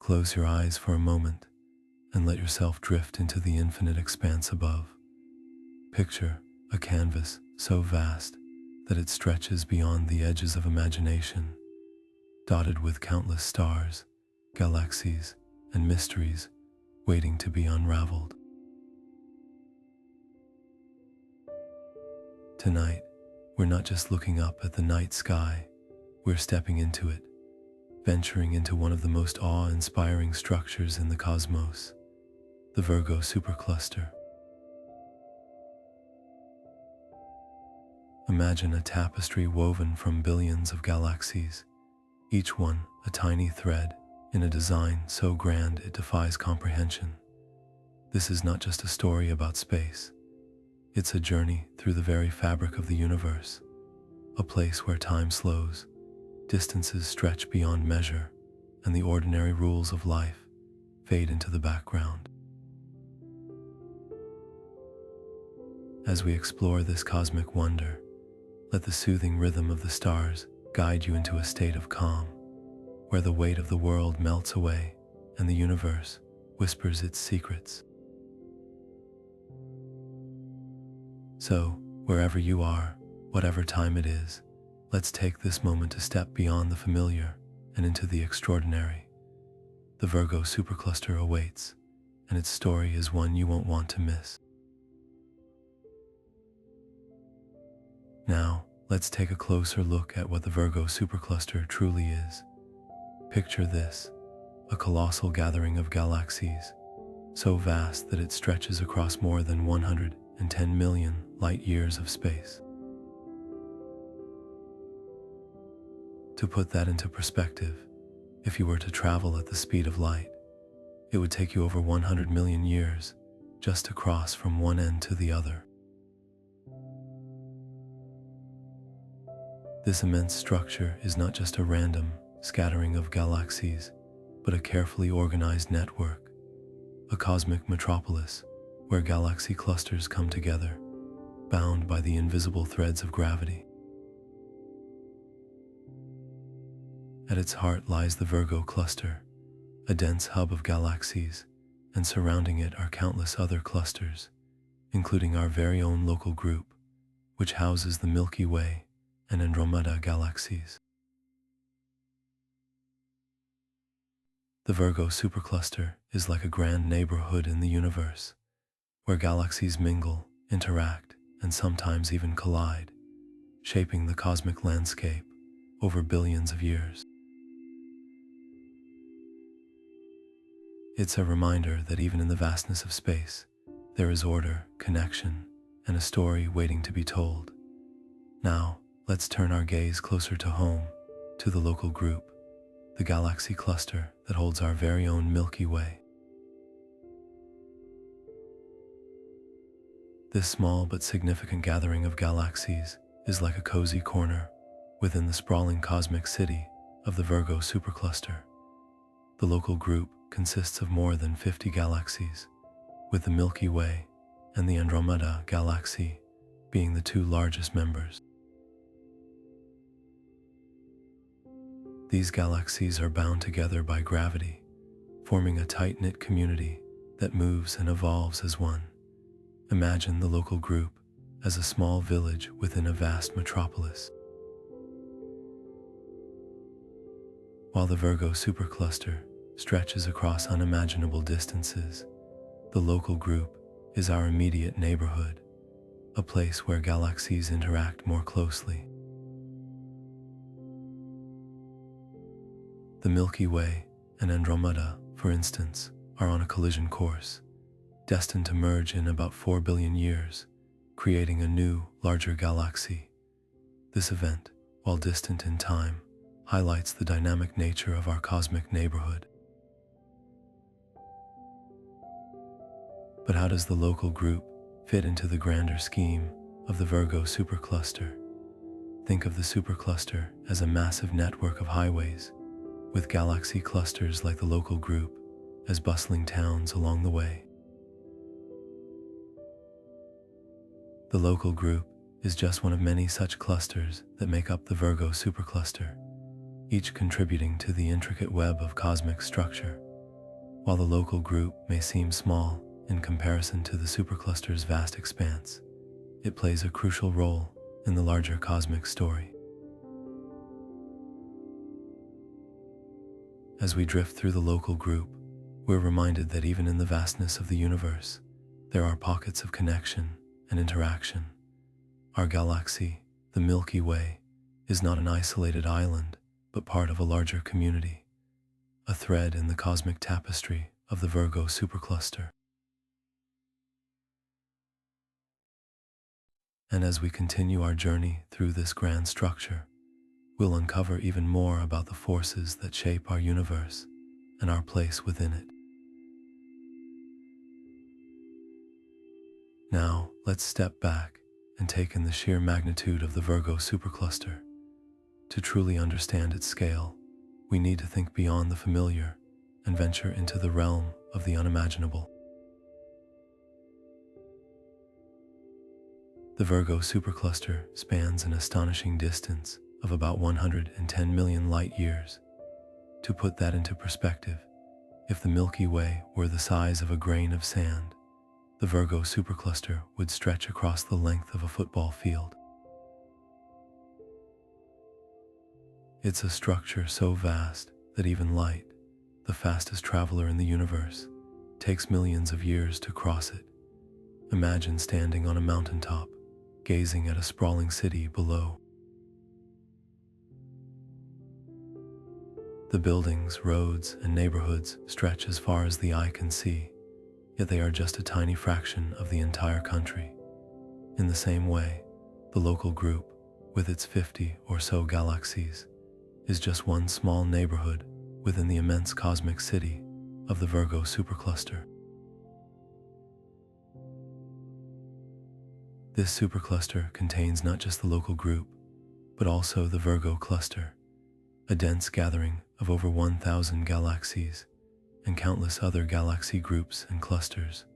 Close your eyes for a moment and let yourself drift into the infinite expanse above. Picture a canvas so vast that it stretches beyond the edges of imagination, dotted with countless stars, galaxies, and mysteries waiting to be unraveled. Tonight, we're not just looking up at the night sky, we're stepping into it, venturing into one of the most awe-inspiring structures in the cosmos, the Virgo Supercluster. Imagine a tapestry woven from billions of galaxies, each one a tiny thread in a design so grand it defies comprehension. This is not just a story about space. It's a journey through the very fabric of the universe, a place where time slows, distances stretch beyond measure, and the ordinary rules of life fade into the background. As we explore this cosmic wonder, let the soothing rhythm of the stars guide you into a state of calm, where the weight of the world melts away and the universe whispers its secrets. So, wherever you are, whatever time it is, let's take this moment to step beyond the familiar and into the extraordinary. The Virgo Supercluster awaits, and its story is one you won't want to miss. Now, let's take a closer look at what the Virgo Supercluster truly is. Picture this, a colossal gathering of galaxies, so vast that it stretches across more than 110 million light-years of space. To put that into perspective, if you were to travel at the speed of light, it would take you over 100 million years just to cross from one end to the other. This immense structure is not just a random scattering of galaxies, but a carefully organized network, a cosmic metropolis where galaxy clusters come together, bound by the invisible threads of gravity. At its heart lies the Virgo Cluster, a dense hub of galaxies, and surrounding it are countless other clusters, including our very own local group, which houses the Milky Way and Andromeda galaxies. The Virgo Supercluster is like a grand neighborhood in the universe, where galaxies mingle, interact, and sometimes even collide, shaping the cosmic landscape over billions of years. It's a reminder that even in the vastness of space, there is order, connection, and a story waiting to be told. Now, let's turn our gaze closer to home, to the local group, the galaxy cluster that holds our very own Milky Way. This small but significant gathering of galaxies is like a cozy corner within the sprawling cosmic city of the Virgo Supercluster. The local group consists of more than 50 galaxies, with the Milky Way and the Andromeda galaxy being the two largest members. These galaxies are bound together by gravity, forming a tight-knit community that moves and evolves as one. Imagine the local group as a small village within a vast metropolis. While the Virgo Supercluster stretches across unimaginable distances, the local group is our immediate neighborhood, a place where galaxies interact more closely. The Milky Way and Andromeda, for instance, are on a collision course, destined to merge in about 4 billion years, creating a new, larger galaxy. This event, while distant in time, highlights the dynamic nature of our cosmic neighborhood. But how does the local group fit into the grander scheme of the Virgo Supercluster? Think of the supercluster as a massive network of highways, with galaxy clusters like the local group as bustling towns along the way. The local group is just one of many such clusters that make up the Virgo Supercluster, each contributing to the intricate web of cosmic structure While the local group may seem small in comparison to the supercluster's vast expanse, it plays a crucial role in the larger cosmic story. As we drift through the local group, we're reminded that even in the vastness of the universe, there are pockets of connection and interaction. Our galaxy, the Milky Way, is not an isolated island, but part of a larger community, a thread in the cosmic tapestry of the Virgo Supercluster. And as we continue our journey through this grand structure, we'll uncover even more about the forces that shape our universe and our place within it. Now, let's step back and take in the sheer magnitude of the Virgo Supercluster. To truly understand its scale, we need to think beyond the familiar and venture into the realm of the unimaginable. The Virgo Supercluster spans an astonishing distance of about 110 million light-years. To put that into perspective, if the Milky Way were the size of a grain of sand, the Virgo Supercluster would stretch across the length of a football field. It's a structure so vast that even light, the fastest traveler in the universe, takes millions of years to cross it. Imagine standing on a mountaintop, gazing at a sprawling city below. The buildings, roads, and neighborhoods stretch as far as the eye can see, yet they are just a tiny fraction of the entire country. In the same way, the local group, with its 50 or so galaxies, is just one small neighborhood within the immense cosmic city of the Virgo Supercluster. This supercluster contains not just the local group, but also the Virgo Cluster, a dense gathering of over 1,000 galaxies and countless other galaxy groups and clusters,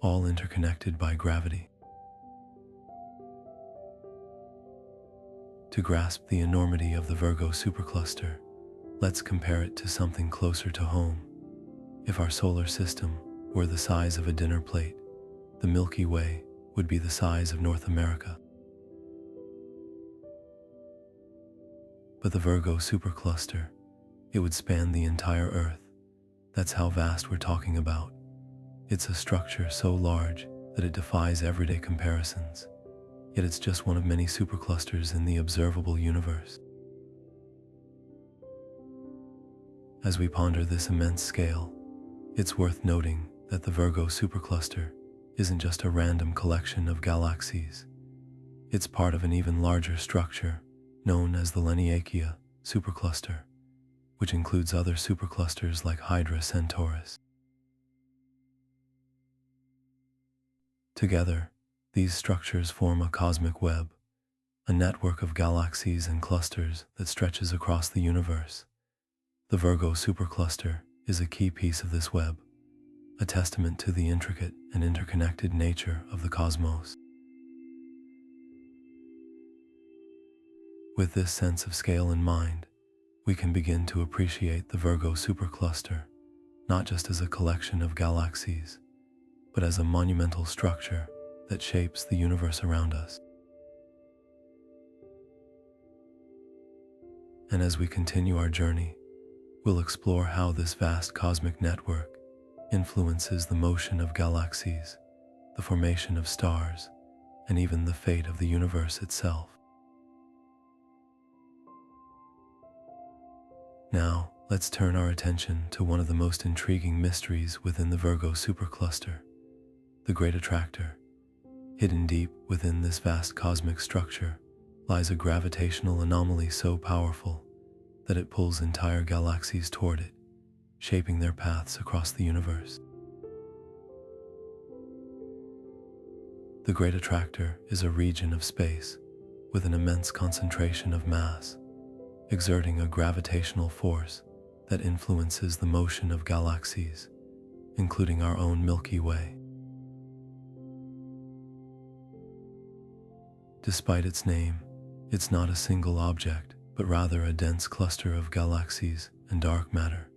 all interconnected by gravity. To grasp the enormity of the Virgo Supercluster, let's compare it to something closer to home. If our solar system were the size of a dinner plate, the Milky Way would be the size of North America. But the Virgo Supercluster, it would span the entire Earth. That's how vast we're talking about. It's a structure so large that it defies everyday comparisons, yet it's just one of many superclusters in the observable universe. As we ponder this immense scale, it's worth noting that the Virgo Supercluster isn't just a random collection of galaxies. It's part of an even larger structure known as the Laniakea Supercluster, which includes other superclusters like Hydra Centaurus. Together, these structures form a cosmic web, a network of galaxies and clusters that stretches across the universe. The Virgo Supercluster is a key piece of this web, a testament to the intricate and interconnected nature of the cosmos. With this sense of scale in mind, we can begin to appreciate the Virgo Supercluster, not just as a collection of galaxies, but as a monumental structure that shapes the universe around us. And as we continue our journey, we'll explore how this vast cosmic network influences the motion of galaxies, the formation of stars, and even the fate of the universe itself. Now, let's turn our attention to one of the most intriguing mysteries within the Virgo Supercluster, the Great Attractor. Hidden deep within this vast cosmic structure lies a gravitational anomaly so powerful that it pulls entire galaxies toward it, shaping their paths across the universe. The Great Attractor is a region of space with an immense concentration of mass, exerting a gravitational force that influences the motion of galaxies, including our own Milky Way. Despite its name, it's not a single object, but rather a dense cluster of galaxies and dark matter.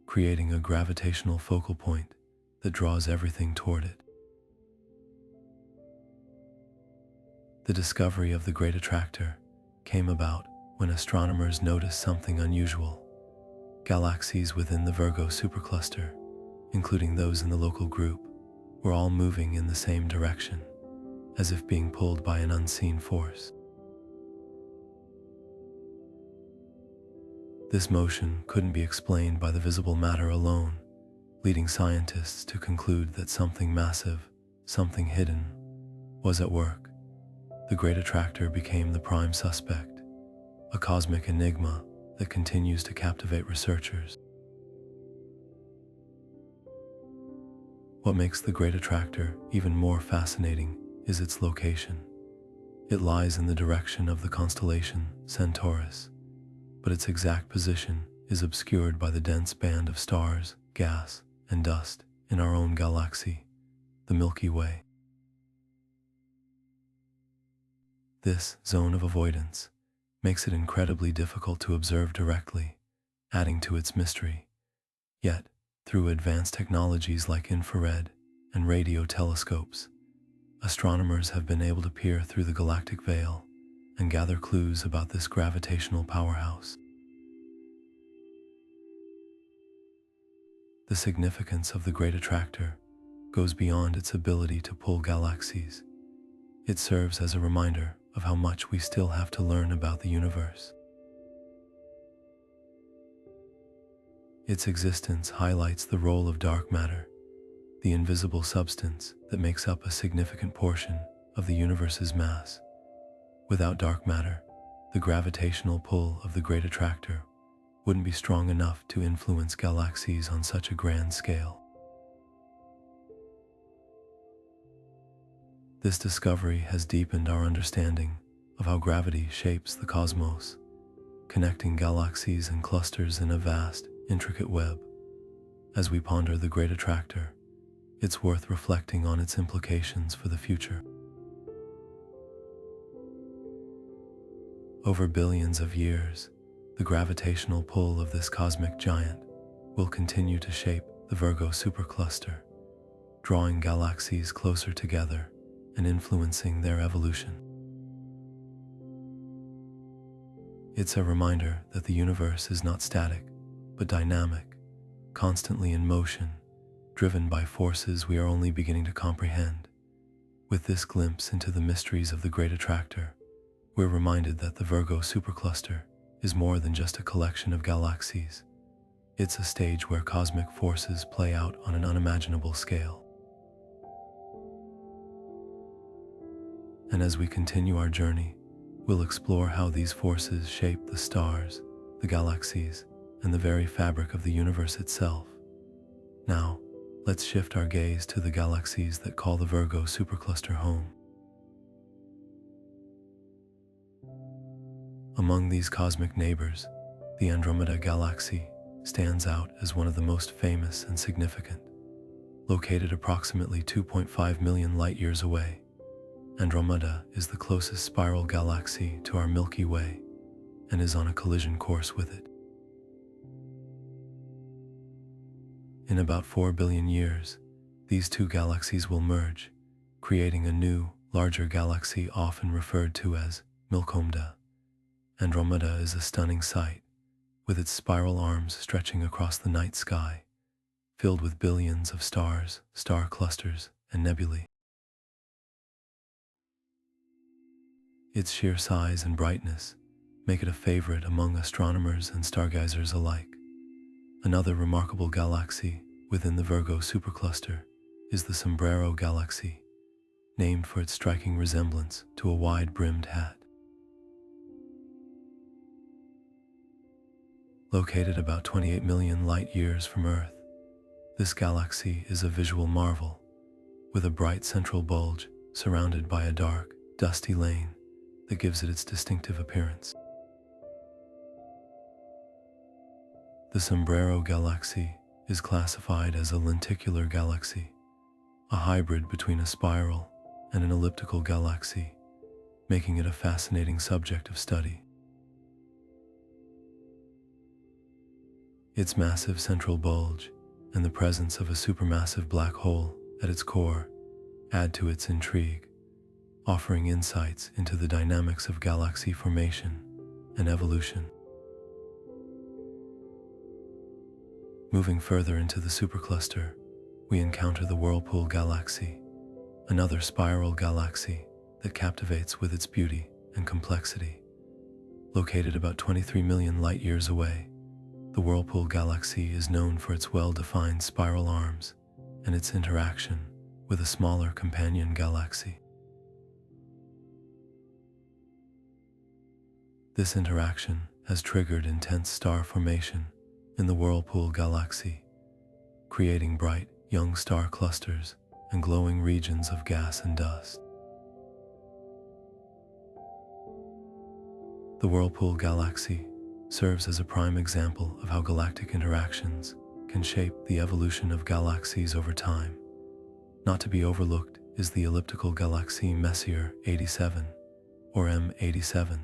creating a gravitational focal point that draws everything toward it. The discovery of the Great Attractor came about when astronomers noticed something unusual. Galaxies within the Virgo Supercluster, including those in the local group, were all moving in the same direction, as if being pulled by an unseen force. This motion couldn't be explained by the visible matter alone, leading scientists to conclude that something massive, something hidden, was at work. The Great Attractor became the prime suspect, a cosmic enigma that continues to captivate researchers. What makes the Great Attractor even more fascinating is its location. It lies in the direction of the constellation Centaurus, but its exact position is obscured by the dense band of stars, gas, and dust in our own galaxy, the Milky Way. This zone of avoidance makes it incredibly difficult to observe directly, adding to its mystery. Yet, through advanced technologies like infrared and radio telescopes, astronomers have been able to peer through the galactic veil and gather clues about this gravitational powerhouse. The significance of the Great Attractor goes beyond its ability to pull galaxies. It serves as a reminder of how much we still have to learn about the universe. Its existence highlights the role of dark matter, the invisible substance that makes up a significant portion of the universe's mass. Without dark matter, the gravitational pull of the Great Attractor wouldn't be strong enough to influence galaxies on such a grand scale. This discovery has deepened our understanding of how gravity shapes the cosmos, connecting galaxies and clusters in a vast, intricate web. As we ponder the Great Attractor, it's worth reflecting on its implications for the future. Over billions of years, the gravitational pull of this cosmic giant will continue to shape the Virgo Supercluster, drawing galaxies closer together and influencing their evolution. It's a reminder that the universe is not static, but dynamic, constantly in motion, driven by forces we are only beginning to comprehend. With this glimpse into the mysteries of the Great Attractor, we're reminded that the Virgo Supercluster is more than just a collection of galaxies. It's a stage where cosmic forces play out on an unimaginable scale. And as we continue our journey, we'll explore how these forces shape the stars, the galaxies, and the very fabric of the universe itself. Now, let's shift our gaze to the galaxies that call the Virgo Supercluster home. Among these cosmic neighbors, the Andromeda Galaxy stands out as one of the most famous and significant. Located approximately 2.5 million light-years away, Andromeda is the closest spiral galaxy to our Milky Way and is on a collision course with it. In about 4 billion years, these two galaxies will merge, creating a new, larger galaxy often referred to as Milkomeda. Andromeda is a stunning sight, with its spiral arms stretching across the night sky, filled with billions of stars, star clusters, and nebulae. Its sheer size and brightness make it a favorite among astronomers and stargazers alike. Another remarkable galaxy within the Virgo Supercluster is the Sombrero Galaxy, named for its striking resemblance to a wide-brimmed hat. Located about 28 million light-years from Earth, this galaxy is a visual marvel, with a bright central bulge surrounded by a dark, dusty lane that gives it its distinctive appearance. The Sombrero Galaxy is classified as a lenticular galaxy, a hybrid between a spiral and an elliptical galaxy, making it a fascinating subject of study. Its massive central bulge and the presence of a supermassive black hole at its core add to its intrigue, offering insights into the dynamics of galaxy formation and evolution. Moving further into the supercluster, we encounter the Whirlpool Galaxy, another spiral galaxy that captivates with its beauty and complexity. Located about 23 million light-years away, the Whirlpool Galaxy is known for its well-defined spiral arms and its interaction with a smaller companion galaxy. This interaction has triggered intense star formation in the Whirlpool Galaxy, creating bright, young star clusters and glowing regions of gas and dust. The Whirlpool Galaxy serves as a prime example of how galactic interactions can shape the evolution of galaxies over time. Not to be overlooked is the elliptical galaxy Messier 87, or M87,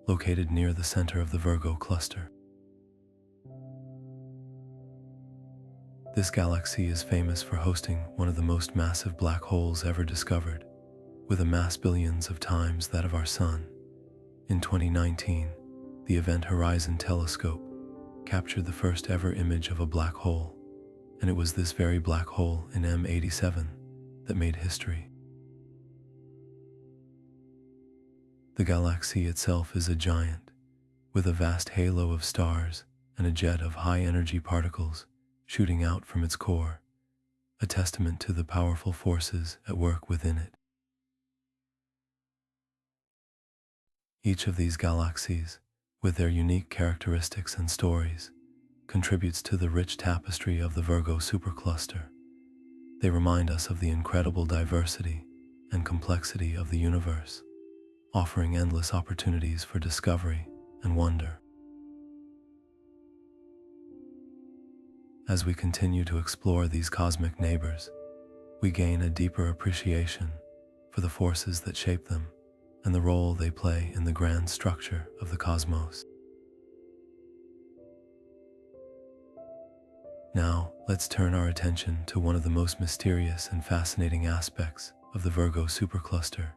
located near the center of the Virgo Cluster. This galaxy is famous for hosting one of the most massive black holes ever discovered, with a mass billions of times that of our Sun. In 2019, the Event Horizon Telescope captured the first ever image of a black hole, and it was this very black hole in M87 that made history. The galaxy itself is a giant, with a vast halo of stars and a jet of high-energy particles shooting out from its core, a testament to the powerful forces at work within it. Each of these galaxies, with their unique characteristics and stories, contributes to the rich tapestry of the Virgo Supercluster. They remind us of the incredible diversity and complexity of the universe, offering endless opportunities for discovery and wonder. As we continue to explore these cosmic neighbors, we gain a deeper appreciation for the forces that shape them and the role they play in the grand structure of the cosmos. Now, let's turn our attention to one of the most mysterious and fascinating aspects of the Virgo Supercluster: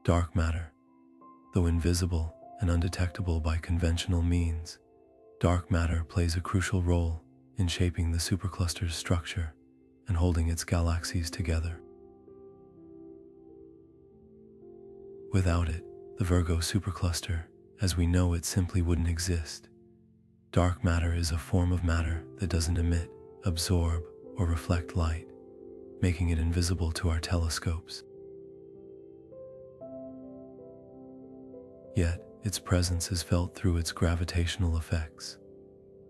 dark matter. Though invisible and undetectable by conventional means, dark matter plays a crucial role in shaping the supercluster's structure and holding its galaxies together. Without it, the Virgo Supercluster, as we know it, simply wouldn't exist. Dark matter is a form of matter that doesn't emit, absorb, or reflect light, making it invisible to our telescopes. Yet, its presence is felt through its gravitational effects.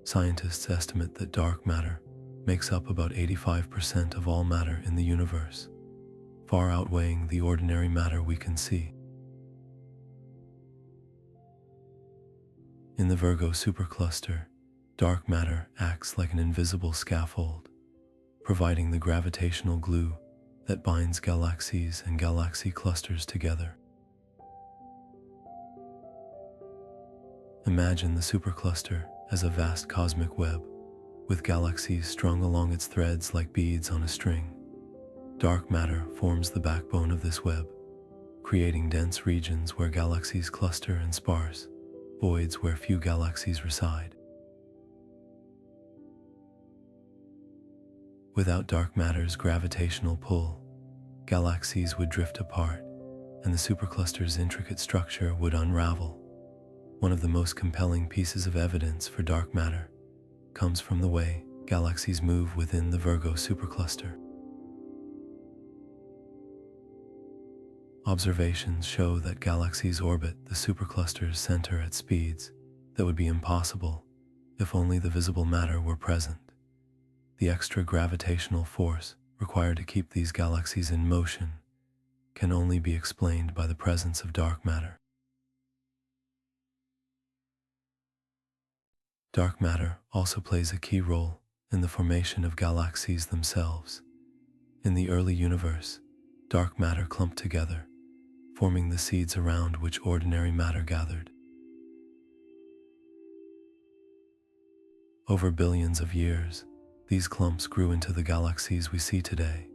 Scientists estimate that dark matter makes up about 85% of all matter in the universe, far outweighing the ordinary matter we can see. In the Virgo Supercluster, dark matter acts like an invisible scaffold, providing the gravitational glue that binds galaxies and galaxy clusters together. Imagine the supercluster as a vast cosmic web, with galaxies strung along its threads like beads on a string. Dark matter forms the backbone of this web, creating dense regions where galaxies cluster and sparse, voids where few galaxies reside. Without dark matter's gravitational pull, galaxies would drift apart, and the supercluster's intricate structure would unravel. One of the most compelling pieces of evidence for dark matter comes from the way galaxies move within the Virgo Supercluster. Observations show that galaxies orbit the supercluster's center at speeds that would be impossible if only the visible matter were present. The extra gravitational force required to keep these galaxies in motion can only be explained by the presence of dark matter. Dark matter also plays a key role in the formation of galaxies themselves. In the early universe, dark matter clumped together, forming the seeds around which ordinary matter gathered. Over billions of years, these clumps grew into the galaxies we see today.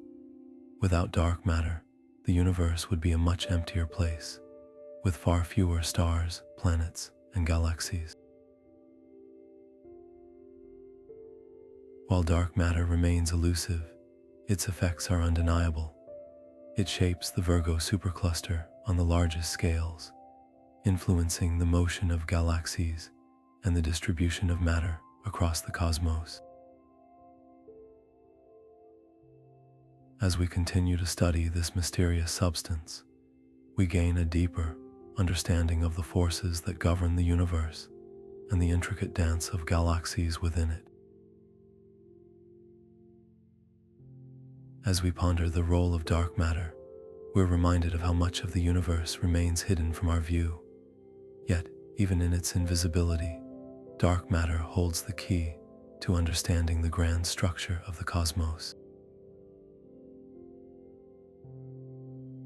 Without dark matter, the universe would be a much emptier place, with far fewer stars, planets, and galaxies. While dark matter remains elusive, its effects are undeniable. It shapes the Virgo Supercluster on the largest scales, influencing the motion of galaxies and the distribution of matter across the cosmos. As we continue to study this mysterious substance, we gain a deeper understanding of the forces that govern the universe and the intricate dance of galaxies within it. As we ponder the role of dark matter, we're reminded of how much of the universe remains hidden from our view. Yet, even in its invisibility, dark matter holds the key to understanding the grand structure of the cosmos.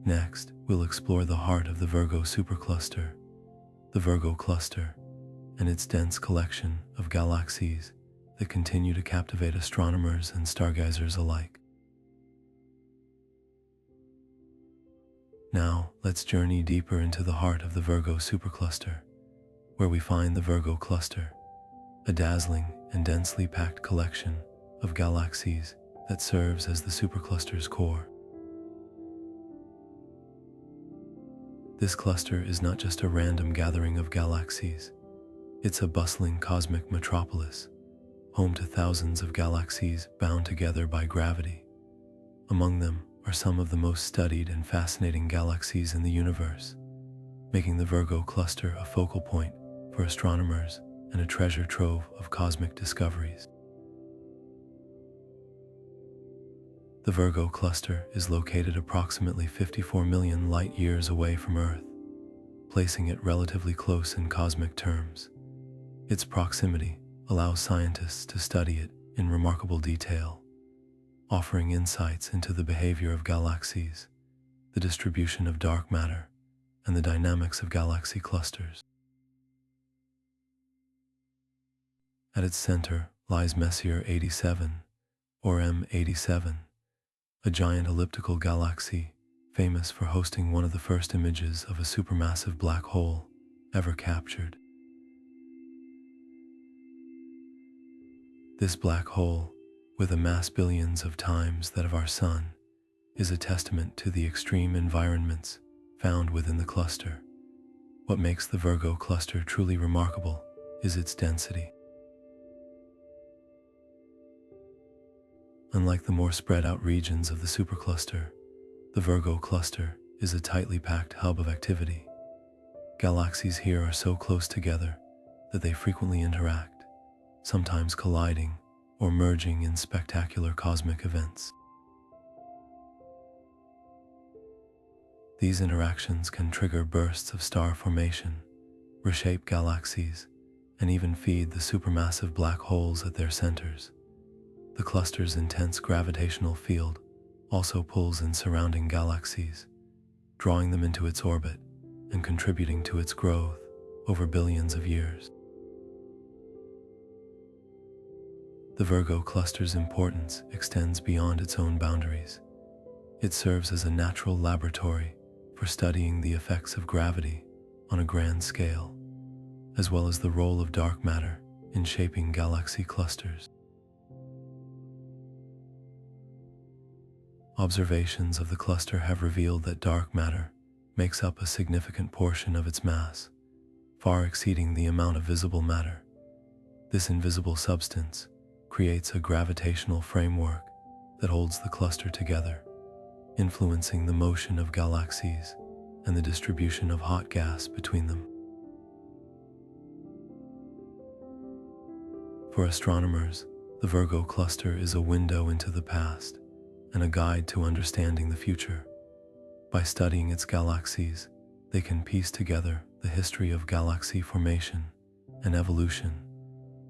Next, we'll explore the heart of the Virgo Supercluster, the Virgo Cluster, and its dense collection of galaxies that continue to captivate astronomers and stargazers alike. Now, let's journey deeper into the heart of the Virgo Supercluster, where we find the Virgo Cluster, a dazzling and densely packed collection of galaxies that serves as the supercluster's core. This cluster is not just a random gathering of galaxies, it's a bustling cosmic metropolis, home to thousands of galaxies bound together by gravity. Among them are some of the most studied and fascinating galaxies in the universe, making the Virgo Cluster a focal point for astronomers and a treasure trove of cosmic discoveries. The Virgo Cluster is located approximately 54 million light-years away from Earth, placing it relatively close in cosmic terms. Its proximity allows scientists to study it in remarkable detail, offering insights into the behavior of galaxies, the distribution of dark matter, and the dynamics of galaxy clusters. At its center lies Messier 87, or M87, a giant elliptical galaxy famous for hosting one of the first images of a supermassive black hole ever captured. This black hole, with a mass billions of times that of our Sun, is a testament to the extreme environments found within the cluster. What makes the Virgo Cluster truly remarkable is its density. Unlike the more spread out regions of the supercluster, the Virgo Cluster is a tightly packed hub of activity. Galaxies here are so close together that they frequently interact, sometimes colliding or merging in spectacular cosmic events. These interactions can trigger bursts of star formation, reshape galaxies, and even feed the supermassive black holes at their centers. The cluster's intense gravitational field also pulls in surrounding galaxies, drawing them into its orbit and contributing to its growth over billions of years. The Virgo Cluster's importance extends beyond its own boundaries. It serves as a natural laboratory for studying the effects of gravity on a grand scale, as well as the role of dark matter in shaping galaxy clusters. Observations of the cluster have revealed that dark matter makes up a significant portion of its mass, far exceeding the amount of visible matter. This invisible substance creates a gravitational framework that holds the cluster together, influencing the motion of galaxies and the distribution of hot gas between them. For astronomers, the Virgo Cluster is a window into the past and a guide to understanding the future. By studying its galaxies, they can piece together the history of galaxy formation and evolution,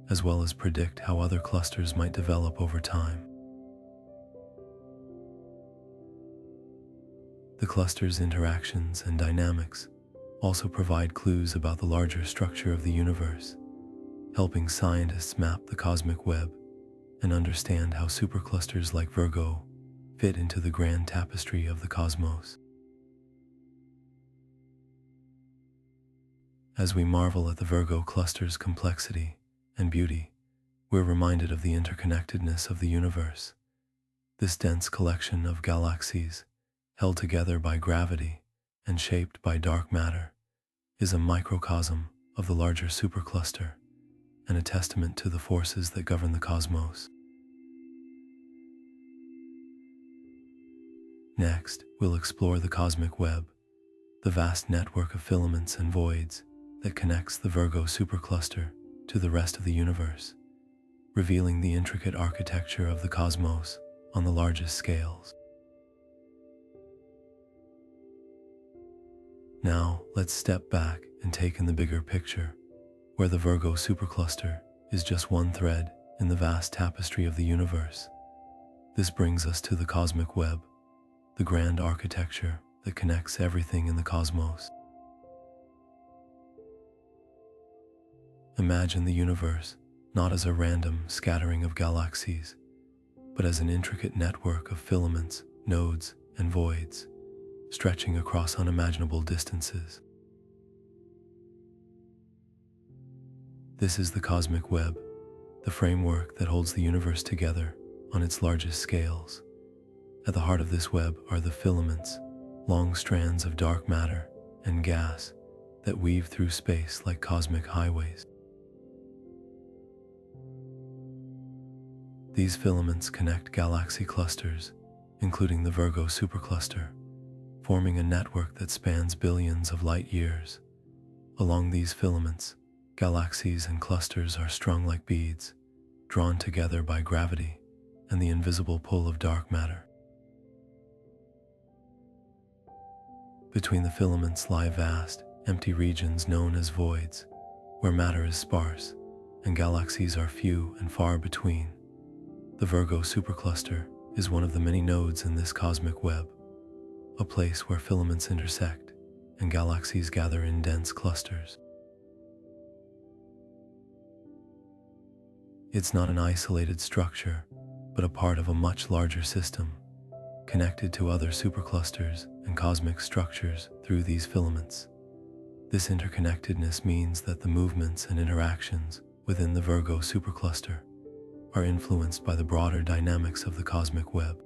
as well as predict how other clusters might develop over time. The cluster's interactions and dynamics also provide clues about the larger structure of the universe. helping scientists map the cosmic web and understand how superclusters like Virgo fit into the grand tapestry of the cosmos. As we marvel at the Virgo cluster's complexity and beauty, we're reminded of the interconnectedness of the universe. This dense collection of galaxies, held together by gravity and shaped by dark matter, is a microcosm of the larger supercluster and a testament to the forces that govern the cosmos. Next, we'll explore the cosmic web, the vast network of filaments and voids that connects the Virgo supercluster to the rest of the universe, revealing the intricate architecture of the cosmos on the largest scales. Now, let's step back and take in the bigger picture, where the Virgo supercluster is just one thread in the vast tapestry of the universe. This brings us to the cosmic web, the grand architecture that connects everything in the cosmos. Imagine the universe not as a random scattering of galaxies, but as an intricate network of filaments, nodes, and voids, stretching across unimaginable distances. This is the cosmic web, the framework that holds the universe together on its largest scales. At the heart of this web are the filaments, long strands of dark matter and gas that weave through space like cosmic highways. These filaments connect galaxy clusters, including the Virgo supercluster, forming a network that spans billions of light years. Along these filaments, galaxies and clusters are strung like beads, drawn together by gravity and the invisible pull of dark matter. Between the filaments lie vast, empty regions known as voids, where matter is sparse and galaxies are few and far between. The Virgo supercluster is one of the many nodes in this cosmic web, a place where filaments intersect and galaxies gather in dense clusters. It's not an isolated structure, but a part of a much larger system, connected to other superclusters and cosmic structures through these filaments. This interconnectedness means that the movements and interactions within the Virgo supercluster are influenced by the broader dynamics of the cosmic web.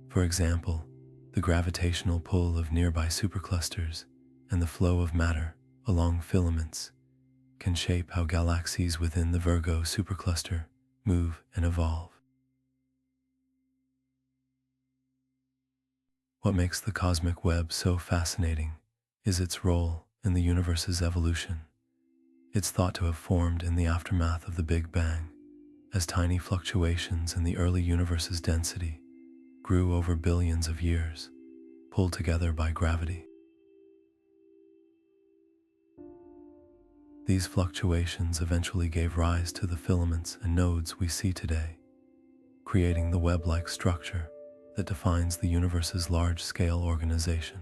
For example, the gravitational pull of nearby superclusters and the flow of matter along filaments can shape how galaxies within the Virgo supercluster move and evolve. What makes the cosmic web so fascinating is its role in the universe's evolution. It's thought to have formed in the aftermath of the Big Bang, as tiny fluctuations in the early universe's density grew over billions of years, pulled together by gravity. These fluctuations eventually gave rise to the filaments and nodes we see today, creating the web-like structure that defines the universe's large-scale organization.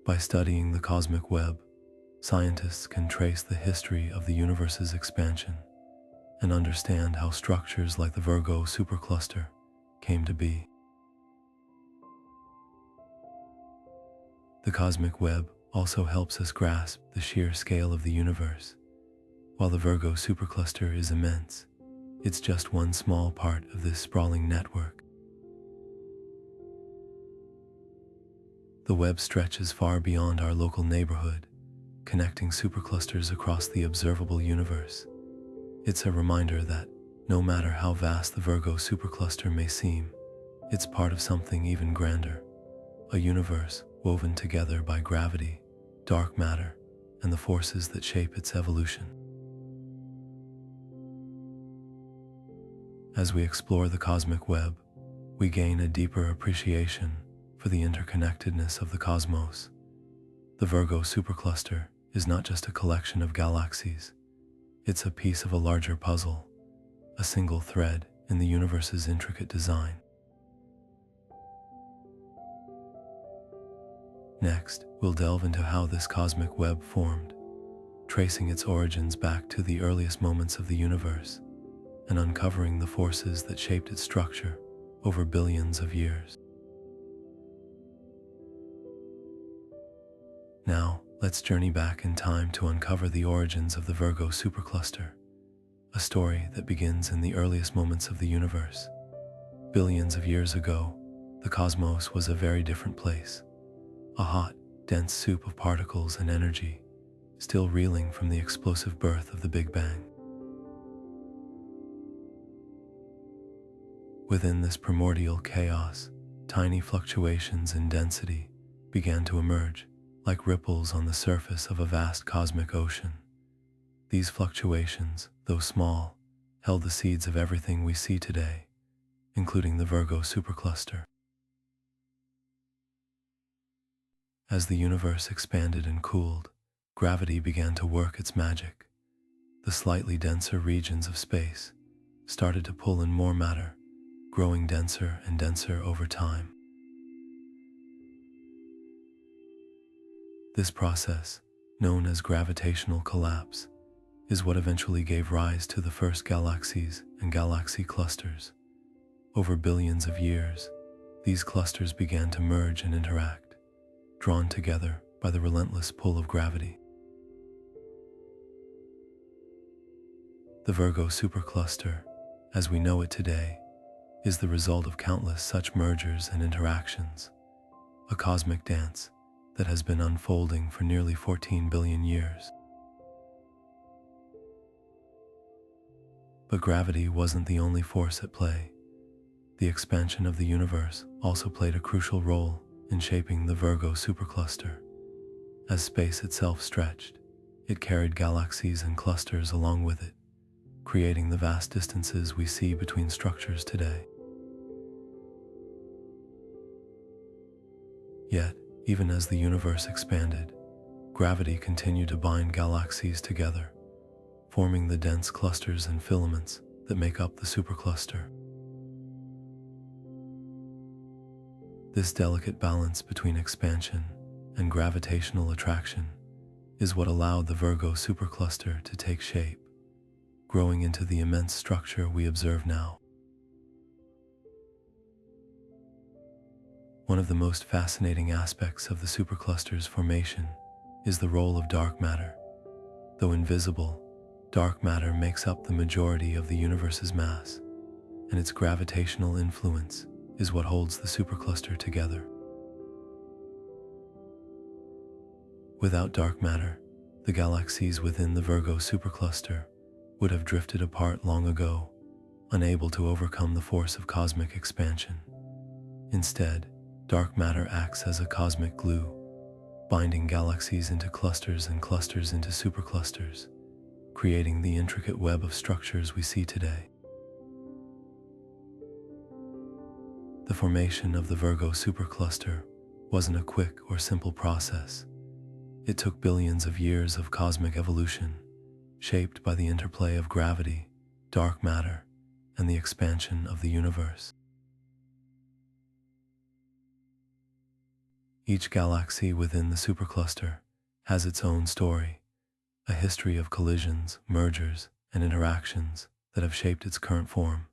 By studying the cosmic web, scientists can trace the history of the universe's expansion and understand how structures like the Virgo supercluster came to be. The cosmic web also helps us grasp the sheer scale of the universe. While the Virgo supercluster is immense, it's just one small part of this sprawling network. The web stretches far beyond our local neighborhood, connecting superclusters across the observable universe. It's a reminder that, no matter how vast the Virgo supercluster may seem, it's part of something even grander, a universe woven together by gravity, dark matter, and the forces that shape its evolution. As we explore the cosmic web, we gain a deeper appreciation for the interconnectedness of the cosmos. The Virgo supercluster is not just a collection of galaxies, it's a piece of a larger puzzle, a single thread in the universe's intricate design. Next, we'll delve into how this cosmic web formed, tracing its origins back to the earliest moments of the universe and uncovering the forces that shaped its structure over billions of years. Now, let's journey back in time to uncover the origins of the Virgo Supercluster, a story that begins in the earliest moments of the universe. Billions of years ago, the cosmos was a very different place, a hot, dense soup of particles and energy, still reeling from the explosive birth of the Big Bang. Within this primordial chaos, tiny fluctuations in density began to emerge, like ripples on the surface of a vast cosmic ocean. These fluctuations, though small, held the seeds of everything we see today, including the Virgo Supercluster. As the universe expanded and cooled, gravity began to work its magic. The slightly denser regions of space started to pull in more matter, growing denser and denser over time. This process, known as gravitational collapse, is what eventually gave rise to the first galaxies and galaxy clusters. Over billions of years, these clusters began to merge and interact, drawn together by the relentless pull of gravity. The Virgo Supercluster, as we know it today, is the result of countless such mergers and interactions, a cosmic dance that has been unfolding for nearly 14 billion years. But gravity wasn't the only force at play. The expansion of the universe also played a crucial role in shaping the Virgo Supercluster. As space itself stretched, it carried galaxies and clusters along with it, creating the vast distances we see between structures today. Yet, even as the universe expanded, gravity continued to bind galaxies together, forming the dense clusters and filaments that make up the supercluster. This delicate balance between expansion and gravitational attraction is what allowed the Virgo Supercluster to take shape, growing into the immense structure we observe now. One of the most fascinating aspects of the supercluster's formation is the role of dark matter. Though invisible, dark matter makes up the majority of the universe's mass, and its gravitational influence is what holds the supercluster together. Without dark matter, the galaxies within the Virgo Supercluster would have drifted apart long ago, unable to overcome the force of cosmic expansion. Instead, dark matter acts as a cosmic glue, binding galaxies into clusters and clusters into superclusters, creating the intricate web of structures we see today. The formation of the Virgo Supercluster wasn't a quick or simple process. It took billions of years of cosmic evolution, shaped by the interplay of gravity, dark matter, and the expansion of the universe. Each galaxy within the supercluster has its own story, a history of collisions, mergers, and interactions that have shaped its current form.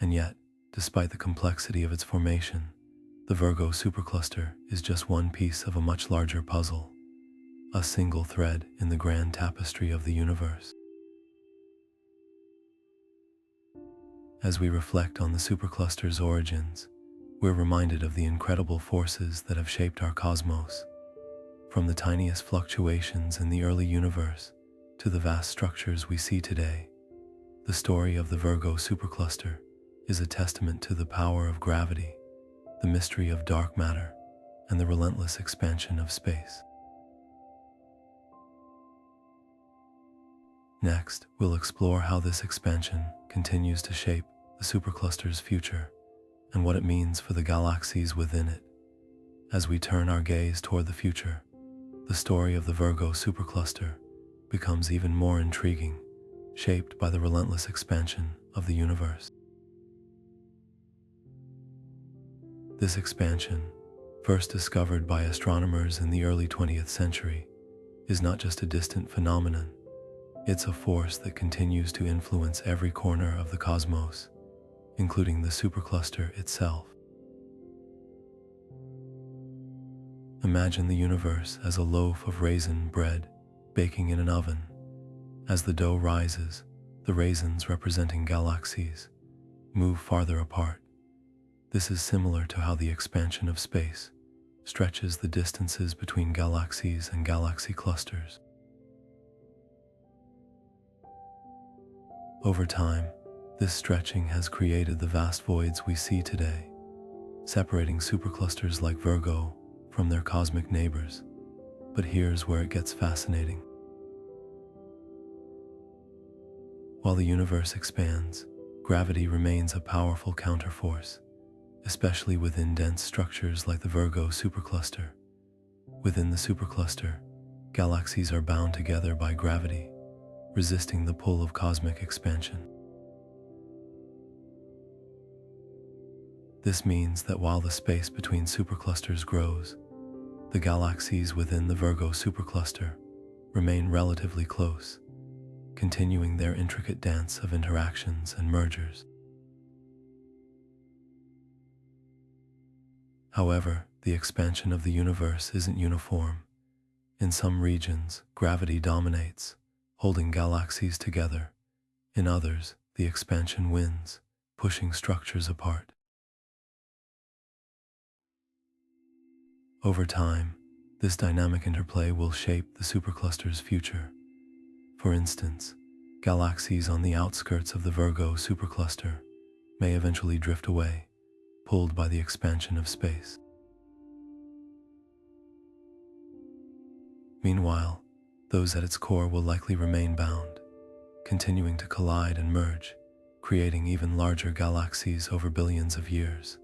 And yet, despite the complexity of its formation, the Virgo Supercluster is just one piece of a much larger puzzle, a single thread in the grand tapestry of the universe. As we reflect on the supercluster's origins, we're reminded of the incredible forces that have shaped our cosmos, from the tiniest fluctuations in the early universe to the vast structures we see today. The story of the Virgo Supercluster is a testament to the power of gravity, the mystery of dark matter, and the relentless expansion of space. Next, we'll explore how this expansion continues to shape the supercluster's future and what it means for the galaxies within it. As we turn our gaze toward the future, the story of the Virgo Supercluster becomes even more intriguing, shaped by the relentless expansion of the universe. This expansion, first discovered by astronomers in the early 20th century, is not just a distant phenomenon, it's a force that continues to influence every corner of the cosmos, including the supercluster itself. Imagine the universe as a loaf of raisin bread baking in an oven. As the dough rises, the raisins, representing galaxies, move farther apart. This is similar to how the expansion of space stretches the distances between galaxies and galaxy clusters. Over time, this stretching has created the vast voids we see today, separating superclusters like Virgo from their cosmic neighbors. But here's where it gets fascinating. While the universe expands, gravity remains a powerful counterforce, especially within dense structures like the Virgo Supercluster. Within the supercluster, galaxies are bound together by gravity, resisting the pull of cosmic expansion. This means that while the space between superclusters grows, the galaxies within the Virgo Supercluster remain relatively close, continuing their intricate dance of interactions and mergers. However, the expansion of the universe isn't uniform. In some regions, gravity dominates, holding galaxies together. In others, the expansion wins, pushing structures apart. Over time, this dynamic interplay will shape the supercluster's future. For instance, galaxies on the outskirts of the Virgo Supercluster may eventually drift away, pulled by the expansion of space. Meanwhile, those at its core will likely remain bound, continuing to collide and merge, creating even larger galaxies over billions of years.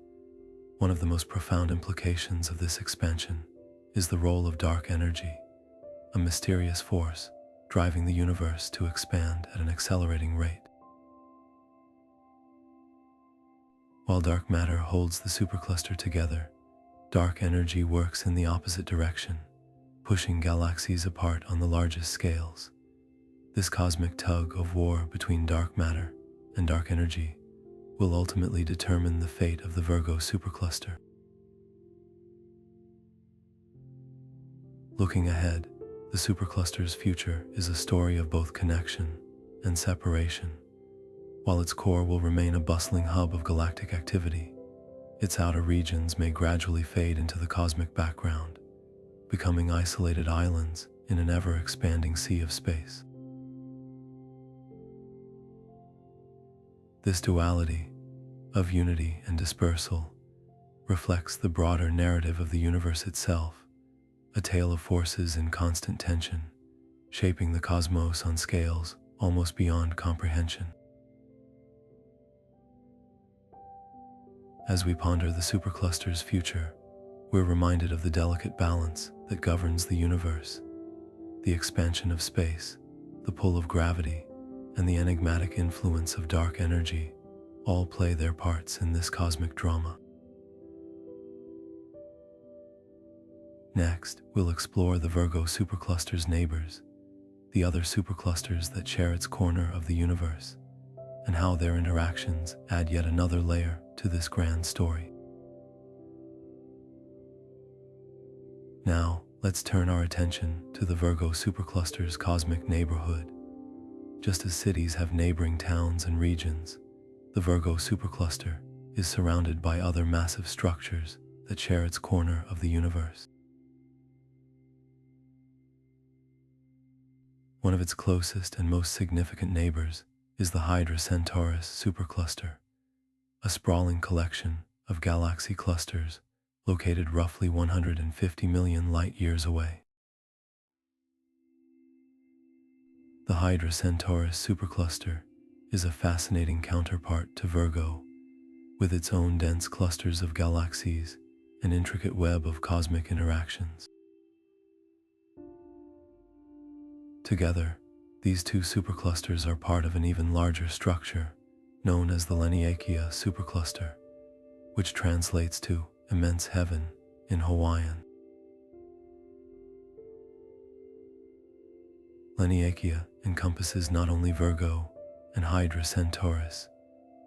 One of the most profound implications of this expansion is the role of dark energy, a mysterious force driving the universe to expand at an accelerating rate. While dark matter holds the supercluster together, dark energy works in the opposite direction, pushing galaxies apart on the largest scales. This cosmic tug of war between dark matter and dark energy will ultimately determine the fate of the Virgo Supercluster. Looking ahead, the supercluster's future is a story of both connection and separation. While its core will remain a bustling hub of galactic activity, its outer regions may gradually fade into the cosmic background, becoming isolated islands in an ever-expanding sea of space. This duality of unity and dispersal reflects the broader narrative of the universe itself, a tale of forces in constant tension, shaping the cosmos on scales almost beyond comprehension. As we ponder the supercluster's future, we're reminded of the delicate balance that governs the universe. The expansion of space, the pull of gravity, and the enigmatic influence of dark energy all play their parts in this cosmic drama. Next, we'll explore the Virgo Supercluster's neighbors, the other superclusters that share its corner of the universe, and how their interactions add yet another layer to this grand story. Now, let's turn our attention to the Virgo Supercluster's cosmic neighborhood. Just as cities have neighboring towns and regions, the Virgo Supercluster is surrounded by other massive structures that share its corner of the universe. One of its closest and most significant neighbors is the Hydra Centaurus Supercluster, a sprawling collection of galaxy clusters located roughly 150 million light-years away. The Hydra Centaurus Supercluster is a fascinating counterpart to Virgo, with its own dense clusters of galaxies and intricate web of cosmic interactions. Together, these two superclusters are part of an even larger structure known as the Laniakea Supercluster, which translates to immense heaven in Hawaiian. Laniakea encompasses not only Virgo and Hydra Centaurus,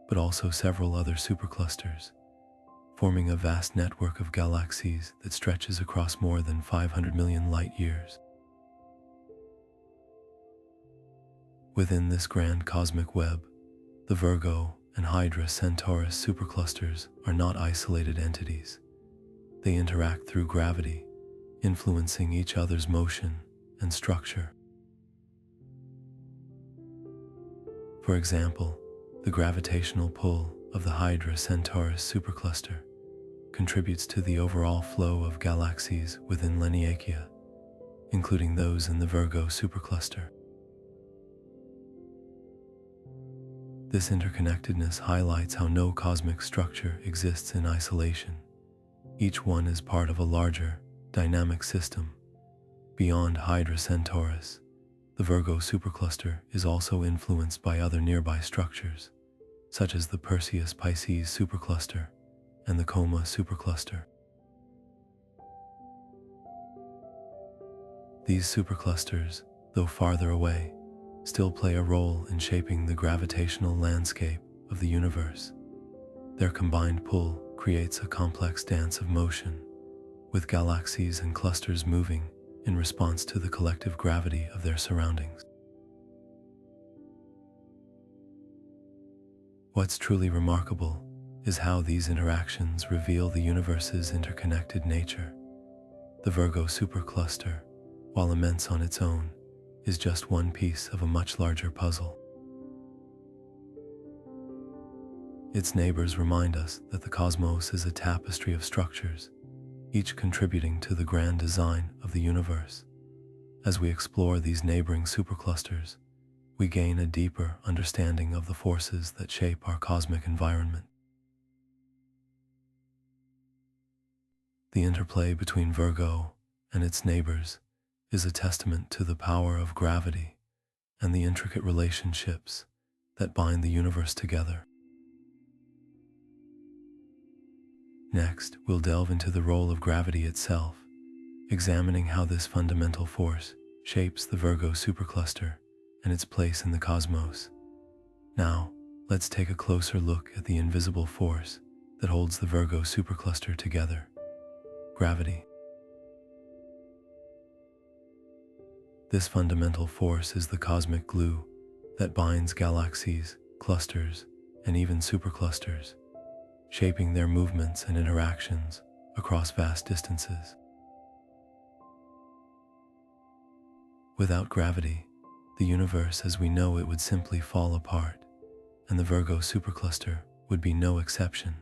but also several other superclusters, forming a vast network of galaxies that stretches across more than 500 million light-years. Within this grand cosmic web, the Virgo and Hydra Centaurus superclusters are not isolated entities. They interact through gravity, influencing each other's motion and structure. For example, the gravitational pull of the Hydra Centaurus supercluster contributes to the overall flow of galaxies within Laniakea, including those in the Virgo supercluster. This interconnectedness highlights how no cosmic structure exists in isolation. Each one is part of a larger, dynamic system. Beyond Hydra Centaurus, the Virgo supercluster is also influenced by other nearby structures, such as the Perseus-Pisces supercluster and the Coma supercluster. These superclusters, though farther away, still play a role in shaping the gravitational landscape of the universe. Their combined pull creates a complex dance of motion, with galaxies and clusters moving in response to the collective gravity of their surroundings. What's truly remarkable is how these interactions reveal the universe's interconnected nature. The Virgo supercluster, while immense on its own, is just one piece of a much larger puzzle. Its neighbors remind us that the cosmos is a tapestry of structures, each contributing to the grand design of the universe. As we explore these neighboring superclusters, we gain a deeper understanding of the forces that shape our cosmic environment. The interplay between Virgo and its neighbors is a testament to the power of gravity and the intricate relationships that bind the universe together. Next, we'll delve into the role of gravity itself, examining how this fundamental force shapes the Virgo supercluster and its place in the cosmos. Now, let's take a closer look at the invisible force that holds the Virgo supercluster together: gravity. This fundamental force is the cosmic glue that binds galaxies, clusters, and even superclusters, shaping their movements and interactions across vast distances. Without gravity, the universe as we know it would simply fall apart, and the Virgo supercluster would be no exception.